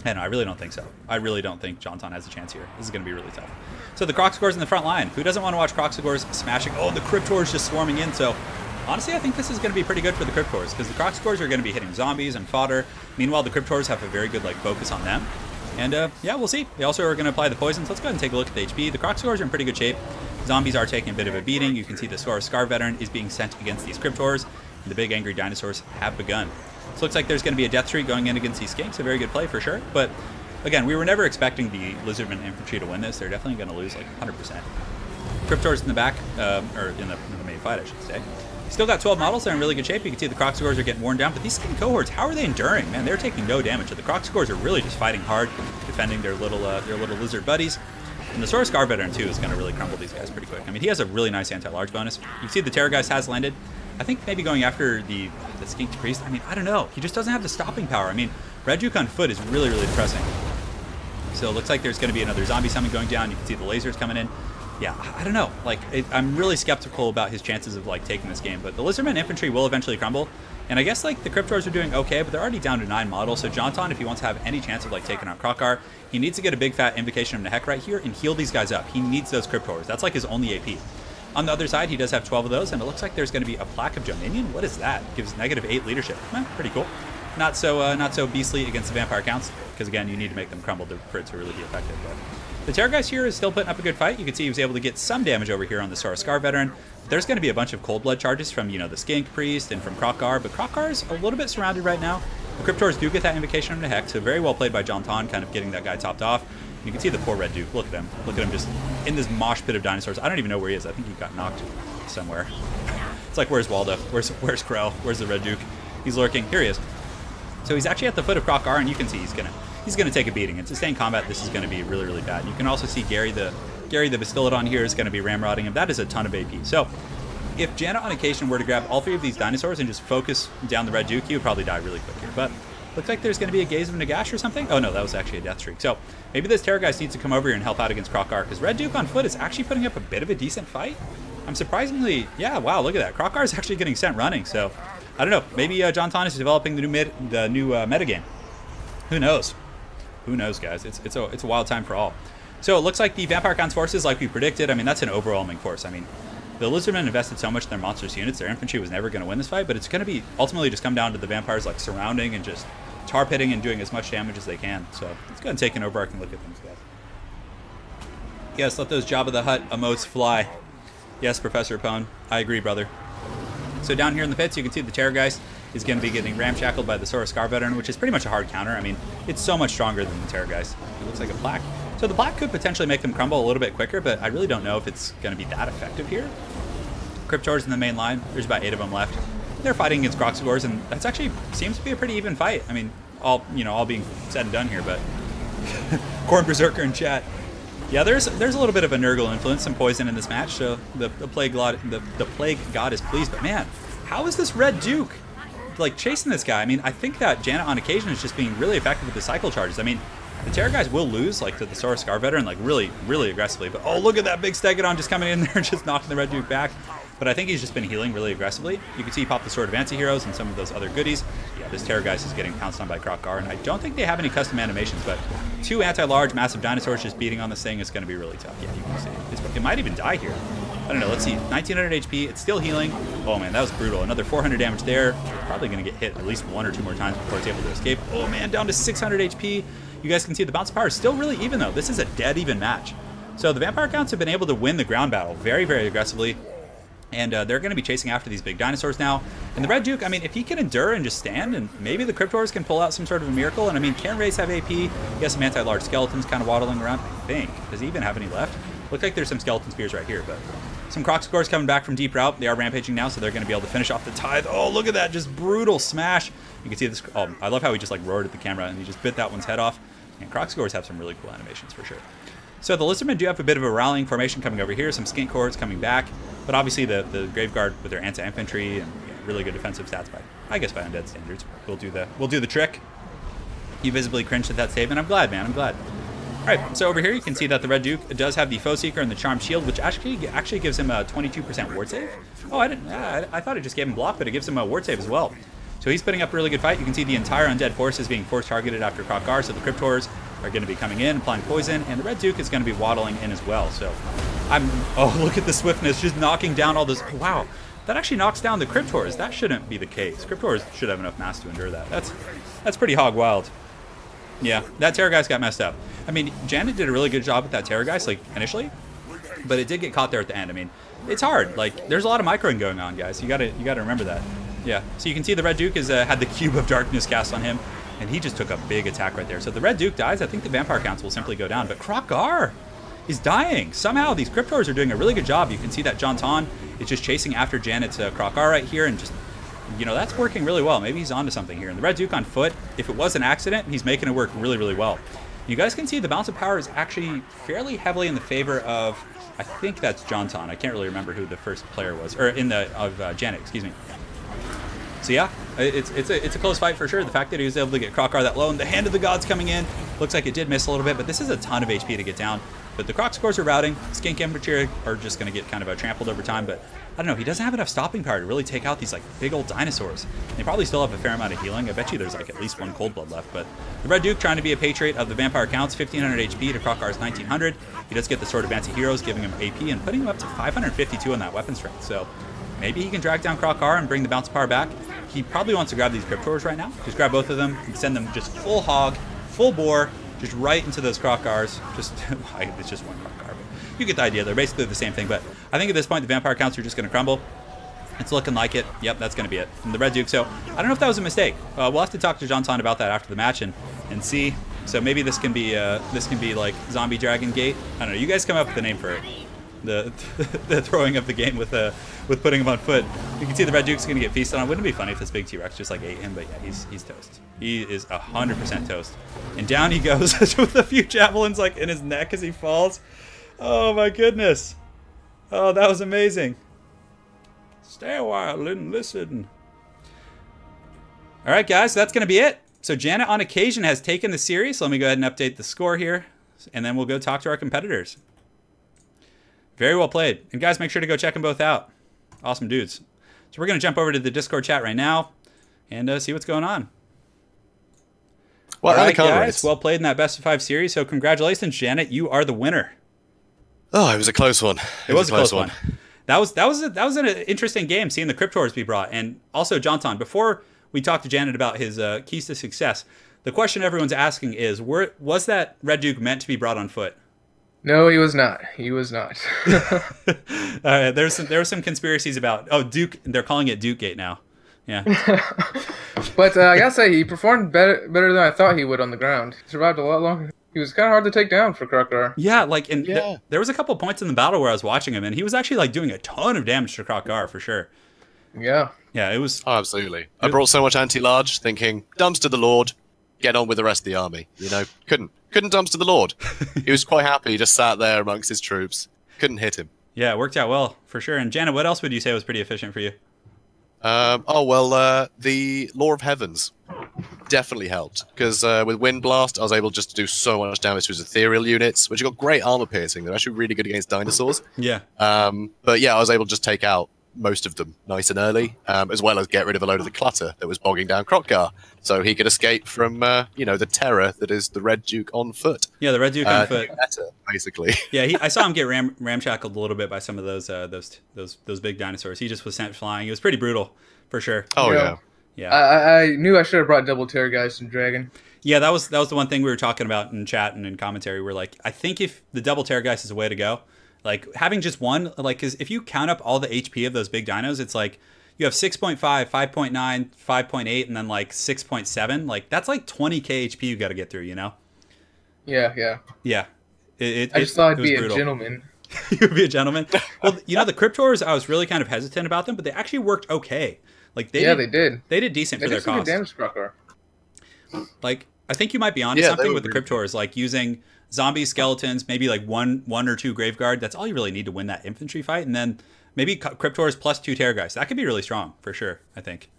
And I really don't think so. I really don't think JonTaun has a chance here. This is going to be really tough. So the Croxagores in the front line. Who doesn't want to watch Croxagores smashing? Oh, the Cryptors just swarming in. So honestly, I think this is going to be pretty good for the Cryptors, because the Croxagores are going to be hitting zombies and fodder. Meanwhile, the Cryptors have a very good like focus on them. And yeah, we'll see. They also are going to apply the poisons. Let's go ahead and take a look at the HP. The Croxagores are in pretty good shape. Zombies are taking a bit of a beating. You can see the Scar Veteran is being sent against these Cryptors. And the big angry dinosaurs have begun. So it looks like there's going to be a death streak going in against these Skinks. A very good play for sure. But again, we were never expecting the Lizardman infantry to win this. They're definitely going to lose like 100%. Cryptors in the back, or in the main fight, I should say. Still got 12 models. They're in really good shape. You can see the Croxagores are getting worn down, but these Skink cohorts, how are they enduring? Man, they're taking no damage. So the Croxagores are really just fighting hard, defending their little lizard buddies. And the Scar Veteran too is going to really crumble these guys pretty quick. I mean, he has a really nice anti-large bonus. You see the Terrorgeist has landed. I think maybe going after the Skink Priest. I mean, I don't know. He just doesn't have the stopping power. I mean, Red Duke on foot is really, really depressing. So it looks like there's going to be another zombie summon going down. You can see the lasers coming in. Yeah, I don't know. Like, I'm really skeptical about his chances of like taking this game. But the Lizardman infantry will eventually crumble. And I guess like the Cryptors are doing okay, but they're already down to 9 models. So JonTaun, if he wants to have any chance of like taking out Krokar, he needs to get a big fat Invocation of Nehek right here and heal these guys up. He needs those Cryptors. That's like his only AP. On the other side, he does have 12 of those, and it looks like there's going to be a plaque of Dominion. What is that? Gives -8 leadership. Pretty cool. Not so beastly against the Vampire Counts, because again, you need to make them crumble for it to really be effective. But the Terrorgeist here is still putting up a good fight. You can see he was able to get some damage over here on the Scar Veteran. There's going to be a bunch of cold blood charges from, the Skink Priest and from Krokar, but Krokar's a little bit surrounded right now. The Cryptors do get that Invocation of Nehek, so very well played by JonTaun, kind of getting that guy topped off. You can see the poor Red Duke. Look at him. Look at him just in this mosh pit of dinosaurs. I don't even know where he is. I think he got knocked somewhere. It's like, where's Waldo? Where's Krell? Where's the Red Duke? He's lurking. Here he is. So he's actually at the foot of Krokar, and you can see he's gonna take a beating. In sustained combat, this is gonna be really, really bad. You can also see Gary the Bastillodon here is gonna be ramrodding him. That is a ton of AP. So if Janet on occasion were to grab all 3 of these dinosaurs and just focus down the Red Duke, he would probably die really quick here. But Looks like there's going to be a Gaze of Nagash or something. Oh no, that was actually a Death Streak. So maybe this Terrorgeist needs to come over here and help out against Krokgar, because Red Duke on foot is actually putting up a bit of a decent fight. I'm surprisingly, yeah, wow, look at that. Krokgar is actually getting sent running, so I don't know. Maybe JonTaun is developing the new metagame. Who knows? Who knows, guys? It's a wild time for all. So it looks like the Vampire Count's forces, like we predicted, I mean, that's an overwhelming force. I mean, the Lizardmen invested so much in their monstrous units, their infantry was never going to win this fight, but it's going to be ultimately just come down to the vampires like surrounding and just tar pitting and doing as much damage as they can. So let's go ahead and take an overarching look at things, guys. Yes, let those Jabba the Hutt emotes fly. Yes, Professor Pone. I agree, brother. So down here in the pits, you can see the Terrorgeist is going to be getting ramshackled by the Sora Scar Veteran, which is pretty much a hard counter. I mean, it's so much stronger than the Terrorgeist. It looks like a plaque. So the plaque could potentially make them crumble a little bit quicker, but I really don't know if it's going to be that effective here. Cryptors in the main line. There's about 8 of them left. They're fighting against Kroxigors, and that's actually seems to be a pretty even fight. I mean, all being said and done here, but Corn Berserker in chat. Yeah, there's a little bit of a Nurgle influence, some poison in this match, so the plague god is pleased. But man, how is this Red Duke like chasing this guy? I mean, I think that Janet on occasion is just being really effective with the cycle charges. I mean, the Terrorgeist will lose like to the Sora Scar Veteran like really aggressively. But oh, look at that big Stegodon just coming in there and just knocking the Red Duke back. But I think he's just been healing really aggressively. You can see he popped the Sword of Anti-Heroes and some of those other goodies. Yeah, this Terrorgeist is getting pounced on by Krokgar, and I don't think they have any custom animations, but 2 anti-large massive dinosaurs just beating on this thing is going to be really tough. Yeah, you can see. It might even die here. I don't know. Let's see. 1900 HP. It's still healing. Oh, man, that was brutal. Another 400 damage there. Probably going to get hit at least 1 or 2 more times before it's able to escape. Oh, man, down to 600 HP. You guys can see the bounce power is still really even, though. This is a dead even match. So the Vampire Counts have been able to win the ground battle very aggressively. And they're going to be chasing after these big dinosaurs now. And the Red Duke, I mean, if he can endure and just stand, and maybe the Cryptors can pull out some sort of a miracle. And I mean, can Rays have AP? He has some anti-large skeletons kind of waddling around, I think. Does he even have any left? Look like there's some skeleton spears right here, but some Kroxigors coming back from deep route. They are rampaging now, so they're going to be able to finish off the Tithe. Oh, look at that, just brutal smash. You can see this. Oh, I love how he just like roared at the camera and he just bit that one's head off. And Kroxigors have some really cool animations for sure. So the Lizardmen do have a bit of a rallying formation coming over here. Some Skink Hordes coming back. But obviously the Graveguard with their anti-infantry and really good defensive stats by undead standards will do the trick. He visibly cringed at that statement. I'm glad, man. I'm glad. All right, so over here you can see that the Red Duke does have the Foe Seeker and the Charmed Shield, which actually gives him a 22% ward save. Oh, I thought it just gave him block, but it gives him a ward save as well. So he's putting up a really good fight. You can see the entire undead force is being force targeted after Krokgar, so the Cryptors are going to be coming in, applying poison, and the Red Duke is going to be waddling in as well. So oh, look at the swiftness, just knocking down all this. Wow, that actually knocks down the Cryptors. That shouldn't be the case. Cryptors should have enough mass to endure that. That's pretty hog wild. Yeah, that Terrorgeist got messed up. I mean, Janet did a really good job with that Terrorgeist, like, initially, but it did get caught there at the end. I mean, it's hard. Like, there's a lot of microing going on, guys. You gotta remember that. Yeah, so you can see the Red Duke had the Cube of Darkness cast on him, and he just took a big attack right there. So the Red Duke dies. I think the Vampire Counts will simply go down, but Krokgar is dying. Somehow these Cryptors are doing a really good job. You can see that JonTaun is just chasing after Janet's Krokgar right here, and just, that's working really well. Maybe he's onto something here. And the Red Duke on foot, if it was an accident, he's making it work really well. You guys can see the bounce of power is actually fairly heavily in the favor of, I think that's JonTaun. I can't really remember who the first player was, or Janet, excuse me. So yeah, it's a close fight for sure. The fact that he was able to get Krokgar that low, and the Hand of the Gods coming in, looks like it did miss a little bit, but this is a ton of HP to get down. But the Kroxigors are routing. Skink Infantry are just going to get kind of trampled over time, but I don't know. He doesn't have enough stopping power to really take out these like big old dinosaurs. They probably still have a fair amount of healing. I bet you there's like at least 1 Cold Blood left. But the Red Duke trying to be a Patriot of the Vampire Counts, 1500 HP to Krokgar's 1900. He does get the Sword of Anti-Heroes, giving him AP and putting him up to 552 on that weapon strength. So maybe he can drag down Krokgar and bring the bounce power back. He probably wants to grab these Cryptors right now. Just grab both of them and send them just full hog, full bore, just right into those Krokgars. It's just one Krokgar, but you get the idea. They're basically the same thing, but I think at this point the Vampire Counts are just going to crumble. It's looking like it. Yep, that's going to be it. And the Red Duke, so I don't know if that was a mistake. We'll have to talk to JonTaun about that after the match and see. So maybe this can be like Zombie Dragon Gate. I don't know. You guys come up with the name for it. The throwing of the game with putting him on foot. You can see the Red Duke's gonna get feasted on. Wouldn't it be funny if this big T-Rex just like ate him? But yeah, he's toast. He is 100% toast. And down he goes with a few javelins like in his neck as he falls. Oh my goodness. Oh, that was amazing. Stay a while and listen. All right, guys, so that's gonna be it. So Janet, on occasion, has taken the series. So let me go ahead and update the score here, and then we'll go talk to our competitors. Very well played. And guys, make sure to go check them both out. Awesome dudes. So we're going to jump over to the Discord chat right now and see what's going on. Well, all right, guys. Well played in that best of 5 series. So congratulations, Janet. You are the winner. Oh, it was a close one. It was a close one. That was an interesting game, seeing the Cryptors be brought. And also, JonTaun, before we talked to Janet about his keys to success, the question everyone's asking is, was that Red Duke meant to be brought on foot? No, he was not. He was not. There were some conspiracies about, Duke. They're calling it Dukegate now. Yeah. But I gotta say, he performed better than I thought he would on the ground. He survived a lot longer. He was kind of hard to take down for Krokgar. Yeah, there was a couple points in the battle where I was watching him, and he was actually like doing a ton of damage to Krokgar for sure. Yeah. Yeah, it was. Oh, absolutely. I brought so much anti-large, thinking, dumpster the Lord, get on with the rest of the army. You know, couldn't dumpster the Lord. He was quite happy, just sat there amongst his troops. Couldn't hit him. Yeah, it worked out well for sure. And Janet, what else would you say was pretty efficient for you? The Law of Heavens definitely helped, because with Wind Blast, I was able just to do so much damage to his ethereal units, which got great armor piercing. They're actually really good against dinosaurs. Yeah. But yeah, I was able to just take out most of them nice and early, as well as get rid of a load of the clutter that was bogging down Krokgar, so he could escape from, the terror that is the Red Duke on foot. Yeah, the Red Duke on foot. Better, basically. Yeah, I saw him get ramshackled a little bit by some of those big dinosaurs. He just was sent flying. It was pretty brutal, for sure. Oh yeah. Yeah. I knew I should have brought double Terrorgeist and Dragon. Yeah, that was the one thing we were talking about in chat and in commentary. We're like, I think if the double Terrorgeist is the way to go, like having just one, like, because if you count up all the HP of those big dinos, it's like you have 6.5, 5.9, 5.8, and then like 6.7. Like that's like 20k HP you got to get through, you know? Yeah. Yeah. I just thought I'd be a gentleman. You'd be a gentleman. Well, the Cryptors, I was really kind of hesitant about them, but they actually worked okay. Like they did. They did decent for their cost. They did some good damage to Krokgar. Like I think you might be onto something with the Cryptors, like using zombie skeletons, maybe like one or two Graveguard. That's all you really need to win that infantry fight, and then maybe Cryptors plus 2 Terrorgeists. That could be really strong for sure, I think.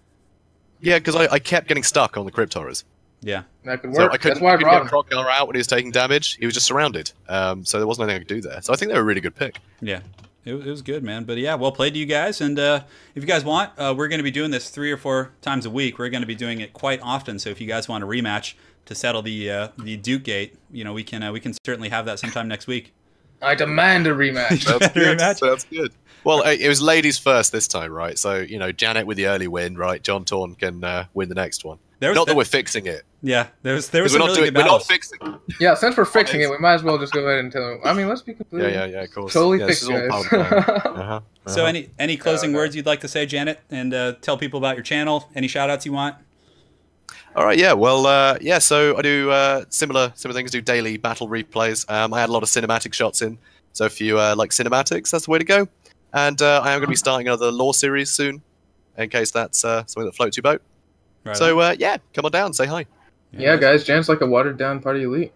Yeah, because I kept getting stuck on the Cryptors. Yeah, that could work. So I couldn't get Krokgar out when he was taking damage. He was just surrounded. So there wasn't anything I could do there. So I think they were a really good pick. Yeah. It was good, man. But yeah, well played to you guys. And if you guys want, we're going to be doing this 3 or 4 times a week. We're going to be doing it quite often. So if you guys want a rematch to settle the Duke Gate, we can certainly have that sometime next week. I demand a rematch. That's good. Well, it was ladies first this time, right? So Janet with the early win, right? JonTaun can win the next one. Not that we're fixing it. Yeah, there was some really good battles. We're not fixing it. Yeah, since we're fixing it, we might as well just go ahead and tell them. I mean, let's be completely. Yeah, of course. Totally fixed, guys. So, any closing words you'd like to say, Janet, and tell people about your channel? Any shout outs you want? All right, yeah. Well, so I do similar things. Do daily battle replays. I had a lot of cinematic shots in. So if you like cinematics, that's the way to go. And I am going to be starting another lore series soon, in case that's something that floats your boat. Right so, come on down, say hi. Yeah, guys, Jan's like a watered-down Party Elite.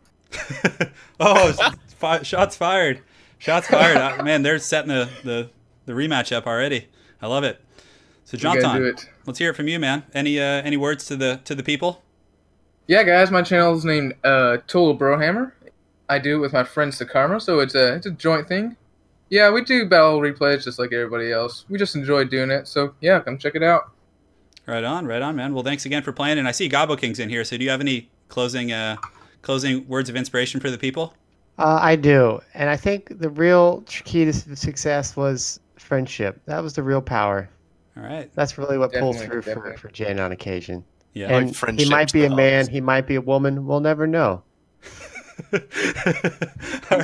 Shots fired. Shots fired. Man, they're setting the rematch up already. I love it. So, JonTaun, let's hear it from you, man. Any words to the people? Yeah, guys, my channel is named Total Brohammer. I do it with my friend Sakarma, so it's a joint thing. Yeah, we do battle replays just like everybody else. We just enjoy doing it, so yeah, come check it out. Right on, man. Well, thanks again for playing. And I see Gobbo King's in here. So do you have any closing words of inspiration for the people? I do. And I think the real key to success was friendship. That was the real power. All right. That's really what pulled through for Jan on occasion. Yeah. And like he might be a man. He might be a woman. We'll never know.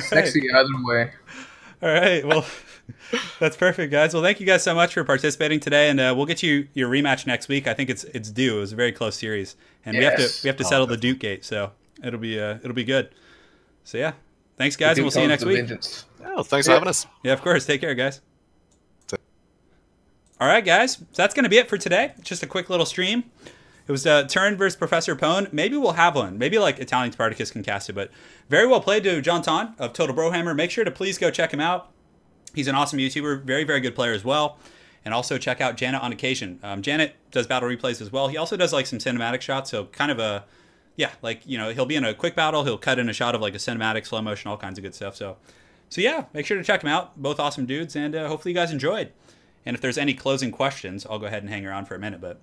Sexy either way. All right. Well, that's perfect, guys. Well, thank you guys so much for participating today, and we'll get you your rematch next week. I think it's due. It was a very close series, and we have to settle the Duke Gate, so it'll be good. So yeah, thanks, guys, and we'll see you next week. Oh, thanks for having us. Yeah, of course. Take care, guys. All right, guys. So that's going to be it for today. Just a quick little stream. It was Turin versus Professor Pone. Maybe we'll have one. Maybe like Italian Spartacus can cast it. But very well played to JonTaun of Total Brohammer. Make sure to please go check him out. He's an awesome YouTuber. Very, very good player as well. And also check out Janet on occasion. Janet does battle replays as well. He also does like some cinematic shots, so kind of a, yeah, like, you know, he'll be in a quick battle, he'll cut in a shot of like a cinematic, slow motion, all kinds of good stuff. So yeah, make sure to check them out. Both awesome dudes, and hopefully you guys enjoyed. And if there's any closing questions, I'll go ahead and hang around for a minute. But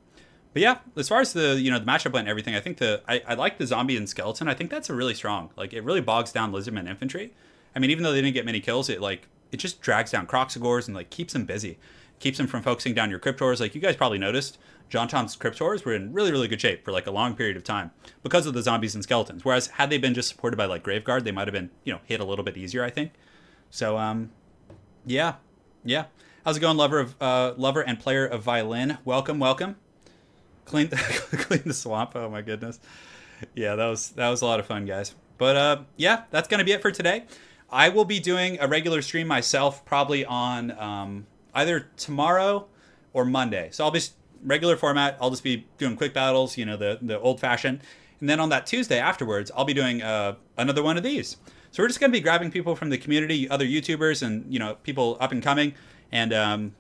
yeah, as far as the, you know, the matchup and everything, I think I like the zombie and skeleton. I think that's a really strong. Like, it really bogs down lizardman infantry. I mean, even though they didn't get many kills, it just drags down Croxagores and like keeps them busy. Keeps them from focusing down your Cryptors. Like, you guys probably noticed, JonTaun's Cryptors were in really, really good shape for like a long period of time because of the zombies and skeletons. Whereas had they been just supported by like Graveguard, they might have been, you know, hit a little bit easier, I think. So yeah. How's it going, lover and player of violin? Welcome. Clean the swamp. Oh my goodness. Yeah, that was a lot of fun, guys. But yeah, that's gonna be it for today. I will be doing a regular stream myself, probably on either tomorrow or Monday. So I'll be regular format. I'll just be doing quick battles, you know, the old fashioned. And then on that Tuesday afterwards, I'll be doing another one of these. So we're just going to be grabbing people from the community, other YouTubers, and, you know, people up and coming, and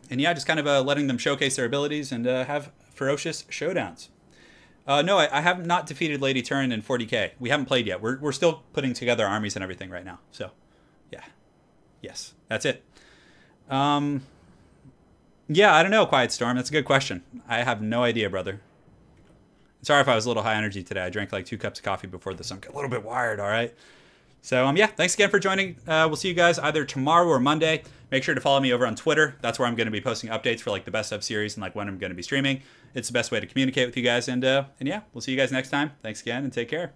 yeah, just kind of letting them showcase their abilities and have ferocious showdowns. No, I have not defeated Lady Turin in 40k. We haven't played yet. We're still putting together armies and everything right now. So, yeah, yes, that's it. Yeah, I don't know, Quiet Storm. That's a good question. I have no idea, brother. Sorry if I was a little high energy today. I drank like 2 cups of coffee before this. I'm a little bit wired, all right? So, yeah, thanks again for joining. We'll see you guys either tomorrow or Monday. Make sure to follow me over on Twitter. That's where I'm going to be posting updates for like the best of series and like when I'm going to be streaming. It's the best way to communicate with you guys. And yeah, we'll see you guys next time. Thanks again and take care.